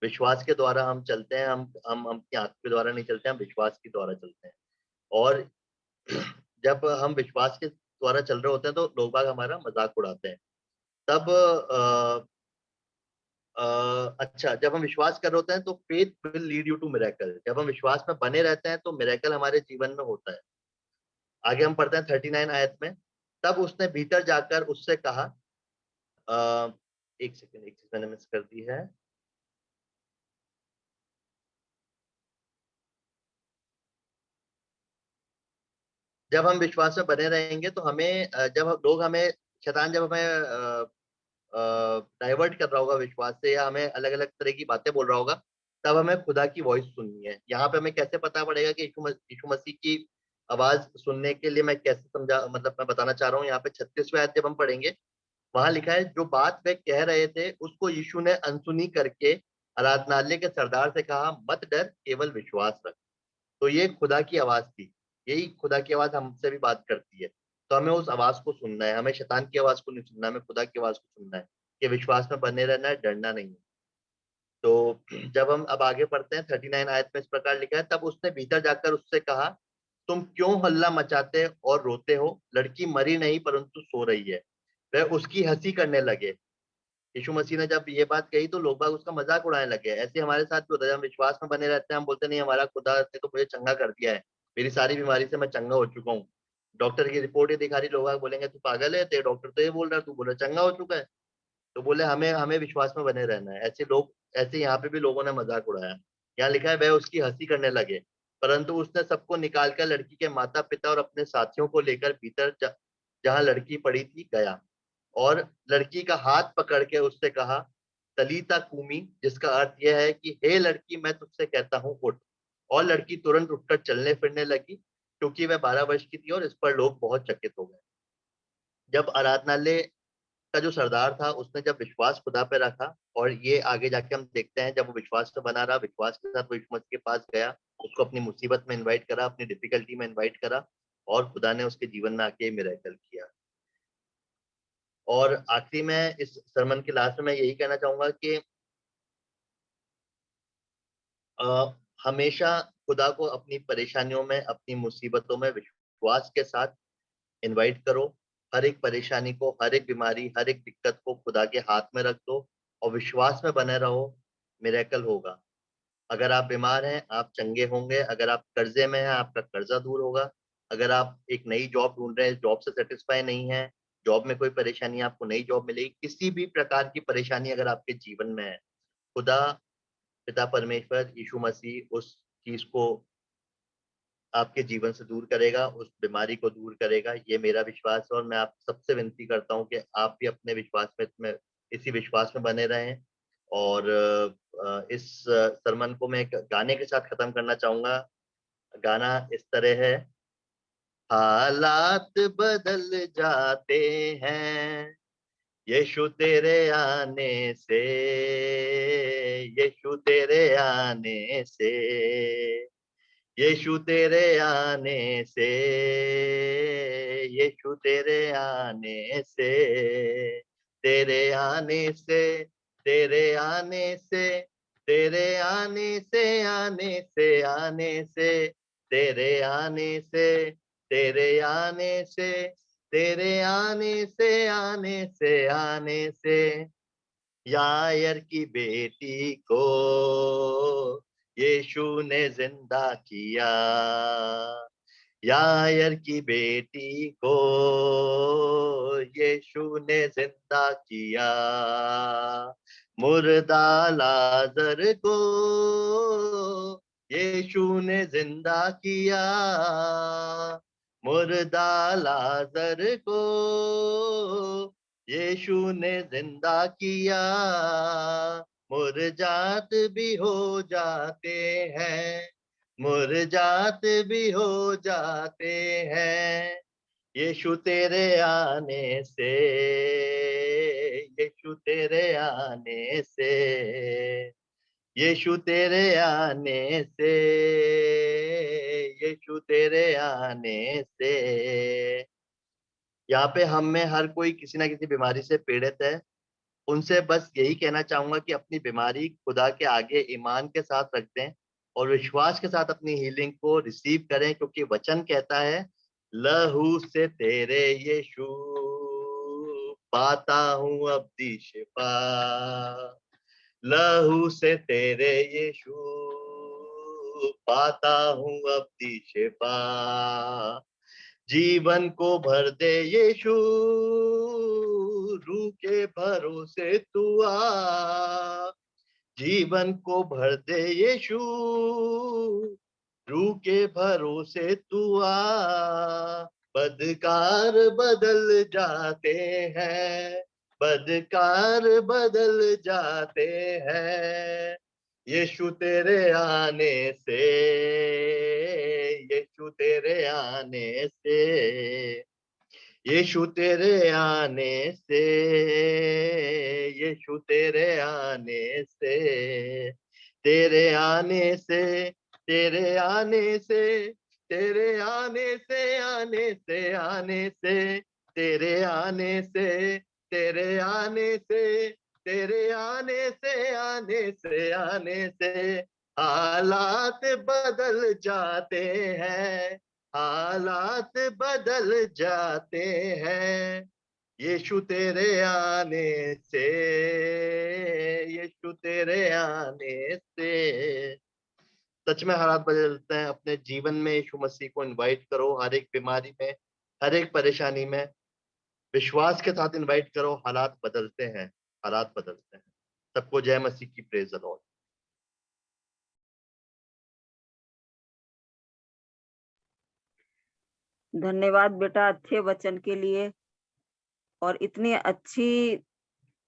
विश्वास के द्वारा हम चलते हैं, हम अपनी आंख के द्वारा नहीं चलते, हम विश्वास के द्वारा चलते हैं। और जब हम विश्वास के द्वारा चल रहे होते हैं तो लोग बाग हमारा मजाक उड़ाते हैं। तब अच्छा, जब हम विश्वास कर रहे होते हैं तो faith will lead you to miracle. जब हम विश्वास में बने रहते हैं तो मिरेकल हमारे जीवन में होता है। आगे हम पढ़ते हैं 39 आयत में, तब उसने भीतर जाकर उससे कहा, एक सेकंड मैंने मिस कर दी है। जब हम विश्वास में बने रहेंगे तो हमें जब लोग हमें शैतान जब हमें डाइवर्ट कर रहा होगा विश्वास से, या हमें अलग अलग तरह की बातें बोल रहा होगा, तब हमें खुदा की वॉइस सुननी है। यहाँ पे हमें कैसे पता पड़ेगा कि यीशु मसीह की आवाज सुनने के लिए मैं कैसे समझा, मतलब मैं बताना चाह रहा हूँ। यहाँ पे 36वें आयत जब हम पढ़ेंगे, वहां लिखा है, जो बात वे कह रहे थे उसको यीशु ने अनसुनी करके आराधनालय के सरदार से कहा, मत डर, केवल विश्वास रख। तो ये खुदा की आवाज थी, यही खुदा की आवाज हमसे भी बात करती है। तो हमें उस आवाज को सुनना है, हमें शैतान की आवाज को नहीं सुनना है, हमें खुदा की आवाज को सुनना है कि विश्वास में बने रहना है, डरना नहीं है। तो जब हम अब आगे पढ़ते हैं 39 आयत में इस प्रकार लिखा है, तब उसने भीतर जाकर उससे कहा, तुम क्यों हल्ला मचाते और रोते हो, लड़की मरी नहीं परंतु सो रही है। वह उसकी हंसी करने लगे। यीशु मसीह ने जब ये बात कही तो लोग बाग उसका मजाक उड़ाने लगे। ऐसे हमारे साथ भी होता है, हम विश्वास में बने रहते हैं, हम बोलते नहीं, हमारा खुदा ने तो मुझे चंगा कर दिया है, मेरी सारी बीमारी से मैं चंगा हो चुका हूँ। डॉक्टर की रिपोर्ट ये दिखा रही, लोग बाग बोलेंगे तू पागल है, तेरे डॉक्टर तो ये बोल रहा है, तू बोल रहा चंगा हो चुका है। तो बोले हमें हमें विश्वास में बने रहना है। ऐसे यहाँ पे भी लोगों ने मजाक उड़ाया। यहाँ लिखा है, वह उसकी हंसी करने लगे, परंतु उसने सबको निकालकर लड़की के माता पिता और अपने साथियों को लेकर भीतर जहाँ लड़की पड़ी थी गया, और लड़की का हाथ पकड़ के उससे कहा, तलीता कूमी, जिसका अर्थ यह है कि हे लड़की, मैं तुझसे कहता हूँ उठ। और लड़की तुरंत उठकर चलने फिरने लगी, क्योंकि वह 12 वर्ष की थी। और इस पर लोग बहुत चकित हो गए। जब आराधनालय का जो सरदार था, उसने जब विश्वास खुदा पे रखा, और ये आगे जाके हम देखते हैं, जब वो विश्वास पे बना रहा, विश्वास के साथ वो यीशु मसीह के पास गया, उसको अपनी मुसीबत में इनवाइट करा, अपनी डिफिकल्टी में इनवाइट करा, और खुदा ने उसके जीवन में आके मिरेकल किया। और आखिरी में इस सरमन के लास्ट में मैं यही कहना चाहूंगा कि हमेशा खुदा को अपनी परेशानियों में, अपनी मुसीबतों में विश्वास के साथ इनवाइट करो। हर एक परेशानी को, हर एक बीमारी, हर एक दिक्कत को खुदा के हाथ में रख दो और विश्वास में बने रहो, मिरेकल होगा। अगर आप बीमार हैं, आप चंगे होंगे। अगर आप कर्जे में हैं, आपका कर्जा दूर होगा। अगर आप एक नई जॉब ढूंढ रहे हैं, जॉब से सेटिस्फाई नहीं है, जॉब में कोई परेशानी है, आपको नई जॉब मिलेगी। किसी भी प्रकार की परेशानी अगर आपके जीवन में है, खुदा पिता परमेश्वर यीशु मसीह उस चीज को आपके जीवन से दूर करेगा, उस बीमारी को दूर करेगा। ये मेरा विश्वास है, और मैं आप सबसे विनती करता हूँ कि आप भी अपने विश्वास में इसी विश्वास में बने रहें। और इस सरमन को मैं एक गाने के साथ खत्म करना चाहूंगा। गाना इस तरह है, हालात बदल जाते हैं यीशु तेरे आने से, यीशु तेरे आने से, यीशु तेरे आने से, यीशु तेरे आने से, तेरे आने से, तेरे आने से, तेरे आने से, आने से, आने से, तेरे आने से, तेरे आने से, तेरे आने से, आने से, आने से, यायर की बेटी को यीशु ने जिंदा किया, यायर की बेटी को यीशु ने जिंदा किया, मुर्दा लाजर को यीशु ने जिंदा किया, मुर्दा लाजर को यीशु ने जिंदा किया, मुरझात भी हो जाते हैं, मुरझात भी हो जाते हैं। यीशु तेरे आने से, यीशु तेरे आने से, यीशु तेरे आने से, यीशु तेरे आने से। यहाँ पे हम में हर कोई किसी ना किसी बीमारी से पीड़ित है। उनसे बस यही कहना चाहूंगा कि अपनी बीमारी खुदा के आगे ईमान के साथ रख दें और विश्वास के साथ अपनी हीलिंग को रिसीव करें, क्योंकि वचन कहता है लहू से तेरे यीशु पाता हूँ अब दी शिफा, लहू से तेरे यीशु पाता हूँ अब दी शिफा। जीवन को भर दे यीशु, रूह के भरोसे तू आ, जीवन को भर दे यीशु, रूह के भरोसे तू आ। बदकार बदल जाते हैं, बदकार बदल जाते हैं, यीशु तेरे आने से, यीशु तेरे आने से, यीशु तेरे आने से, यीशु तेरे आने से, तेरे आने से, तेरे आने से, तेरे आने से, आने से, आने से, तेरे आने से, तेरे आने से, तेरे आने से, आने से, आने से हालात बदल जाते हैं, हालात बदल जाते हैं, यीशु तेरे आने से, यीशु तेरे आने से। सच में हालात बदलते हैं। अपने जीवन में यीशु मसीह को इनवाइट करो, हर एक बीमारी में, हर एक परेशानी में विश्वास के साथ इनवाइट करो। हालात बदलते हैं, हालात बदलते हैं। सबको जय मसीह की, प्रेज द लॉर्ड। धन्यवाद बेटा अच्छे वचन के लिए और इतनी अच्छी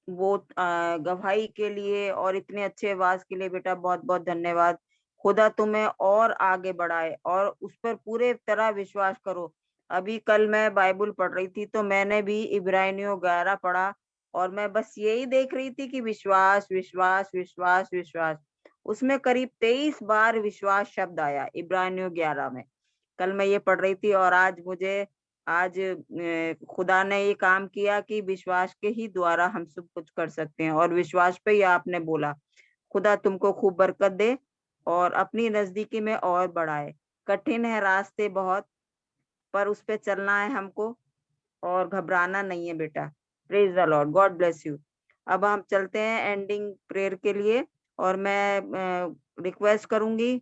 वो गवाही के लिए और इतने अच्छे आवाज के लिए बेटा बहुत बहुत धन्यवाद। खुदा तुम्हें और आगे बढ़ाए और उस पर पूरे तरह विश्वास करो। अभी कल मैं बाइबल पढ़ रही थी तो मैंने भी इब्रानियों 11 पढ़ा और मैं बस यही देख रही थी कि विश्वास विश्वास विश्वास विश्वास। उसमें करीब 23 बार विश्वास शब्द आया इब्रानियों 11 में। कल मैं ये पढ़ रही थी और आज खुदा ने ये काम किया कि विश्वास के ही द्वारा हम सब कुछ कर सकते हैं और विश्वास पे ही आपने बोला। खुदा तुमको खूब बरकत दे और अपनी नजदीकी में और बढ़ाए। कठिन है रास्ते बहुत, पर उस पे चलना है हमको और घबराना नहीं है बेटा। Praise the Lord, God bless you. अब हम चलते हैं एंडिंग प्रेयर के लिए और मैं रिक्वेस्ट करूंगी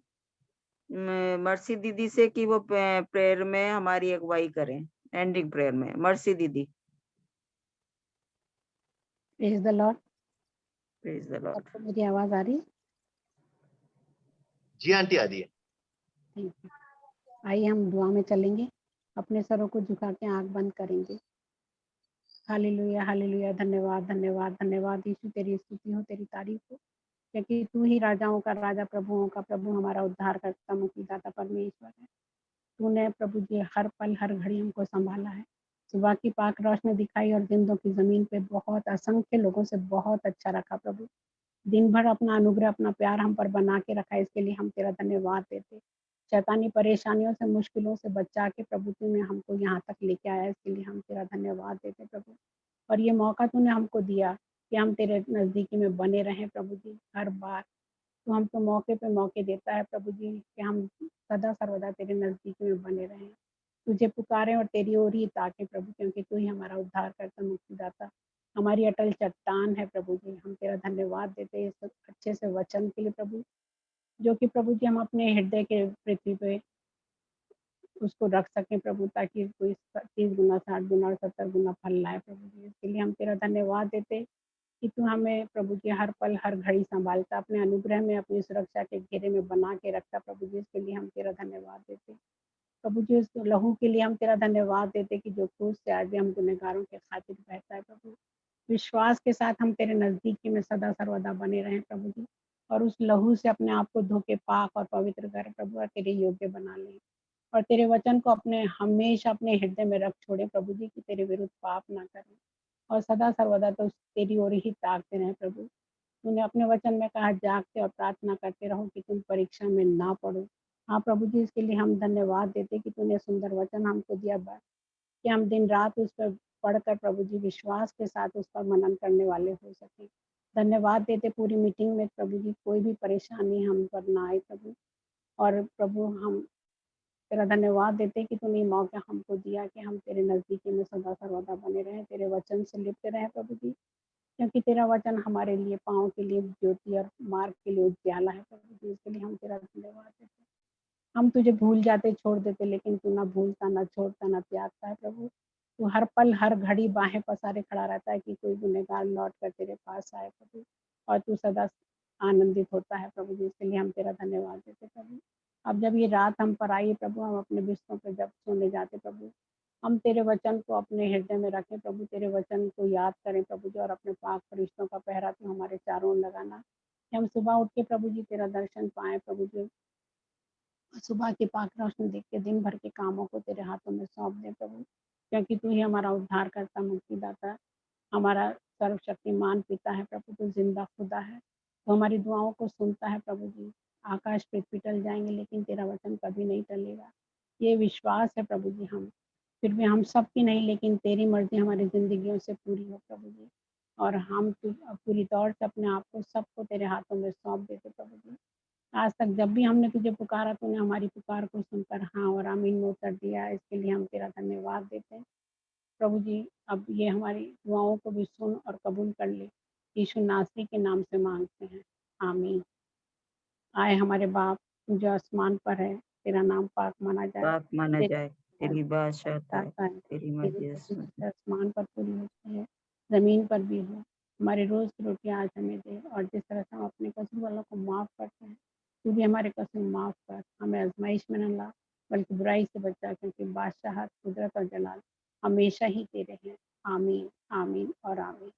मर्सी दीदी से कि वो प्रेयर में हमारी अगुवाई करें। एंडिंग प्रेयर में मर्सी दीदी। Praise the Lord. Praise the Lord. आपको मेरी आवाज आ रही है? जी आंटी, आ रही है। Thank you. आइए हम दुआ में चलेंगे, अपने सरों को झुका के आंख बंद करेंगे। हालेलुया हालेलुया, धन्यवाद धन्यवाद धन्यवाद यीशु, तेरी स्तुति हो, तेरी तारीफ हो, क्योंकि तू ही राजाओं का राजा, प्रभुओं का प्रभु, हमारा उद्धार करता, मुक्तिदाता परमेश्वर है। तूने प्रभु जी हर पल हर घड़ी हमको संभाला है। सुबह की पाक रोशनी दिखाई और जिंदों की जमीन पे बहुत असंख्य लोगों से बहुत अच्छा रखा प्रभु। दिन भर अपना अनुग्रह अपना प्यार हम पर बना के रखा, इसके लिए हम तेरा धन्यवाद देते। शैतानी परेशानियों से मुश्किलों से बचा के प्रभु तूने हमको यहाँ तक लेके आया, इसके लिए हम तेरा धन्यवाद देते प्रभु। और ये मौका तूने हमको दिया कि हम तेरे नज़दीकी में बने रहें प्रभु जी। हर बार तू हमको मौके पे मौके देता है प्रभु जी कि हम सदा सर्वदा तेरे नज़दीकी में बने रहें, तुझे पुकारें और तेरी ओर ही ताकें प्रभु, क्योंकि तू ही हमारा उद्धार करता, मुक्तिदाता, हमारी अटल चट्टान है प्रभु जी। हम तेरा धन्यवाद देते हैं इस अच्छे से वचन के लिए प्रभु, जो कि प्रभु जी हम अपने हृदय के पृथ्वी पे उसको रख सकें प्रभु, ताकि कोई 30 गुना 60 गुना और 70 गुना फल लाए प्रभु जी। इसके लिए हम तेरा धन्यवाद देते कि तू हमें प्रभु जी हर पल हर घड़ी संभालता, अपने अनुग्रह में अपनी सुरक्षा के घेरे में बना के रखता प्रभु जी। इसके लिए हम तेरा धन्यवाद देते। प्रभु जी उस लहू के लिए हम तेरा धन्यवाद देते कि जो क्रूस से आज भी हम गुनहगारों के खातिर बहता है प्रभु। विश्वास के साथ हम तेरे नजदीकी में सदा सर्वदा बने रहें प्रभु जी, और उस लहू से अपने आप को धो के पाक और पवित्र कर प्रभु, और तेरे योग्य बना लें, और तेरे वचन को अपने हमेशा अपने हृदय में रख छोड़े प्रभु जी, कि तेरे विरुद्ध पाप ना करें, और सदा सर्वदा तो तेरी ओर ही ताकते रहें प्रभु। तूने अपने वचन में कहा, जागते और प्रार्थना करते रहो कि तुम परीक्षा में ना पड़ो। हाँ प्रभु जी, इसके लिए हम धन्यवाद देते कि तूने सुंदर वचन हमको दिया कि हम दिन रात उस पर पढ़कर प्रभु जी विश्वास के साथ उस पर मनन करने वाले हो सके। धन्यवाद देते पूरी मीटिंग में प्रभु जी, कोई भी परेशानी हम पर ना आए प्रभु, और प्रभु हम तेरा धन्यवाद देते कि तूने मौका हमको दिया कि हम तेरे नजदीकी में सदा सर्वदा बने रहें, तेरे वचन से लिप्त रहें प्रभु जी, क्योंकि तेरा वचन हमारे लिए पाँव के लिए ज्योति और मार्ग के लिए उजाला है प्रभु जी। इसके लिए हम तेरा धन्यवाद देते। हम तुझे भूल जाते, छोड़ देते, लेकिन तू ना भूलता, ना छोड़ता, ना त्यागता है प्रभु। तू हर पल हर घड़ी बाहें पसारे खड़ा रहता है कि कोई गुनहगार लौट कर तेरे पास आए प्रभु, और तू सदा आनंदित होता है प्रभु जी। इसके लिए हम तेरा धन्यवाद देते प्रभु। अब जब ये रात हम पर आई प्रभु, हम अपने बिस्तरों पर जब सोने जाते प्रभु, हम तेरे वचन को अपने हृदय में रखें प्रभु, तेरे वचन को याद करें प्रभु जी, और अपने पाक फरिश्तों का पहरा तू हमारे चारों ओर लगाना, कि हम सुबह उठ के प्रभु जी तेरा दर्शन पाएं प्रभु जी, सुबह की पाक रोशनी देख के दिन भर के कामों को तेरे हाथों में सौंप दे प्रभु, क्योंकि तू ही हमारा उद्धार करता, मुक्तिदाता, हमारा सर्वशक्तिमान पिता है प्रभु। तू जिंदा खुदा है, तो हमारी दुआओं को सुनता है प्रभु जी। आकाश पृथ्वी टल जाएंगे, लेकिन तेरा वचन कभी नहीं टलेगा, ये विश्वास है प्रभु जी। हम फिर भी हम सबकी नहीं, लेकिन तेरी मर्जी हमारी जिंदगियों से पूरी हो प्रभु जी, और हम पूरी तौर से अपने आप को सबको तेरे हाथों में सौंप देते प्रभु जी। आज तक जब भी हमने तुझे पुकारा, तूने हमारी पुकार को सुनकर हाँ और आमीन में उत्तर दिया। इसके लिए हम तेरा धन्यवाद देते हैं प्रभु जी। अब ये हमारी दुआओं को भी सुन और कबूल कर ले, यीशु नासरी के नाम से मांगते हैं, आमीन। आए हमारे बाप, तू जो आसमान पर है, तेरा नाम पाक माना जाए, पाक माना तेरी जाए, तेरी बादशाहत है, है, तेरी तेरी मर्जी मर्जी है। जैसे आसमान पर पूरी होती है, जमीन पर भी हो। हमारे रोज की रोटी आज हमें दे, और जिस तरह से हम अपने कसूर वालों को माफ करते हैं, तू भी हमारे कसूर माफ कर, हमें आजमाइश में न ला, बल्कि बुराई से बचा, क्योंकि बादशाहत, कुदरत और जलाल हमेशा ही तेरे हैं। आमीन, आमीन और आमीन।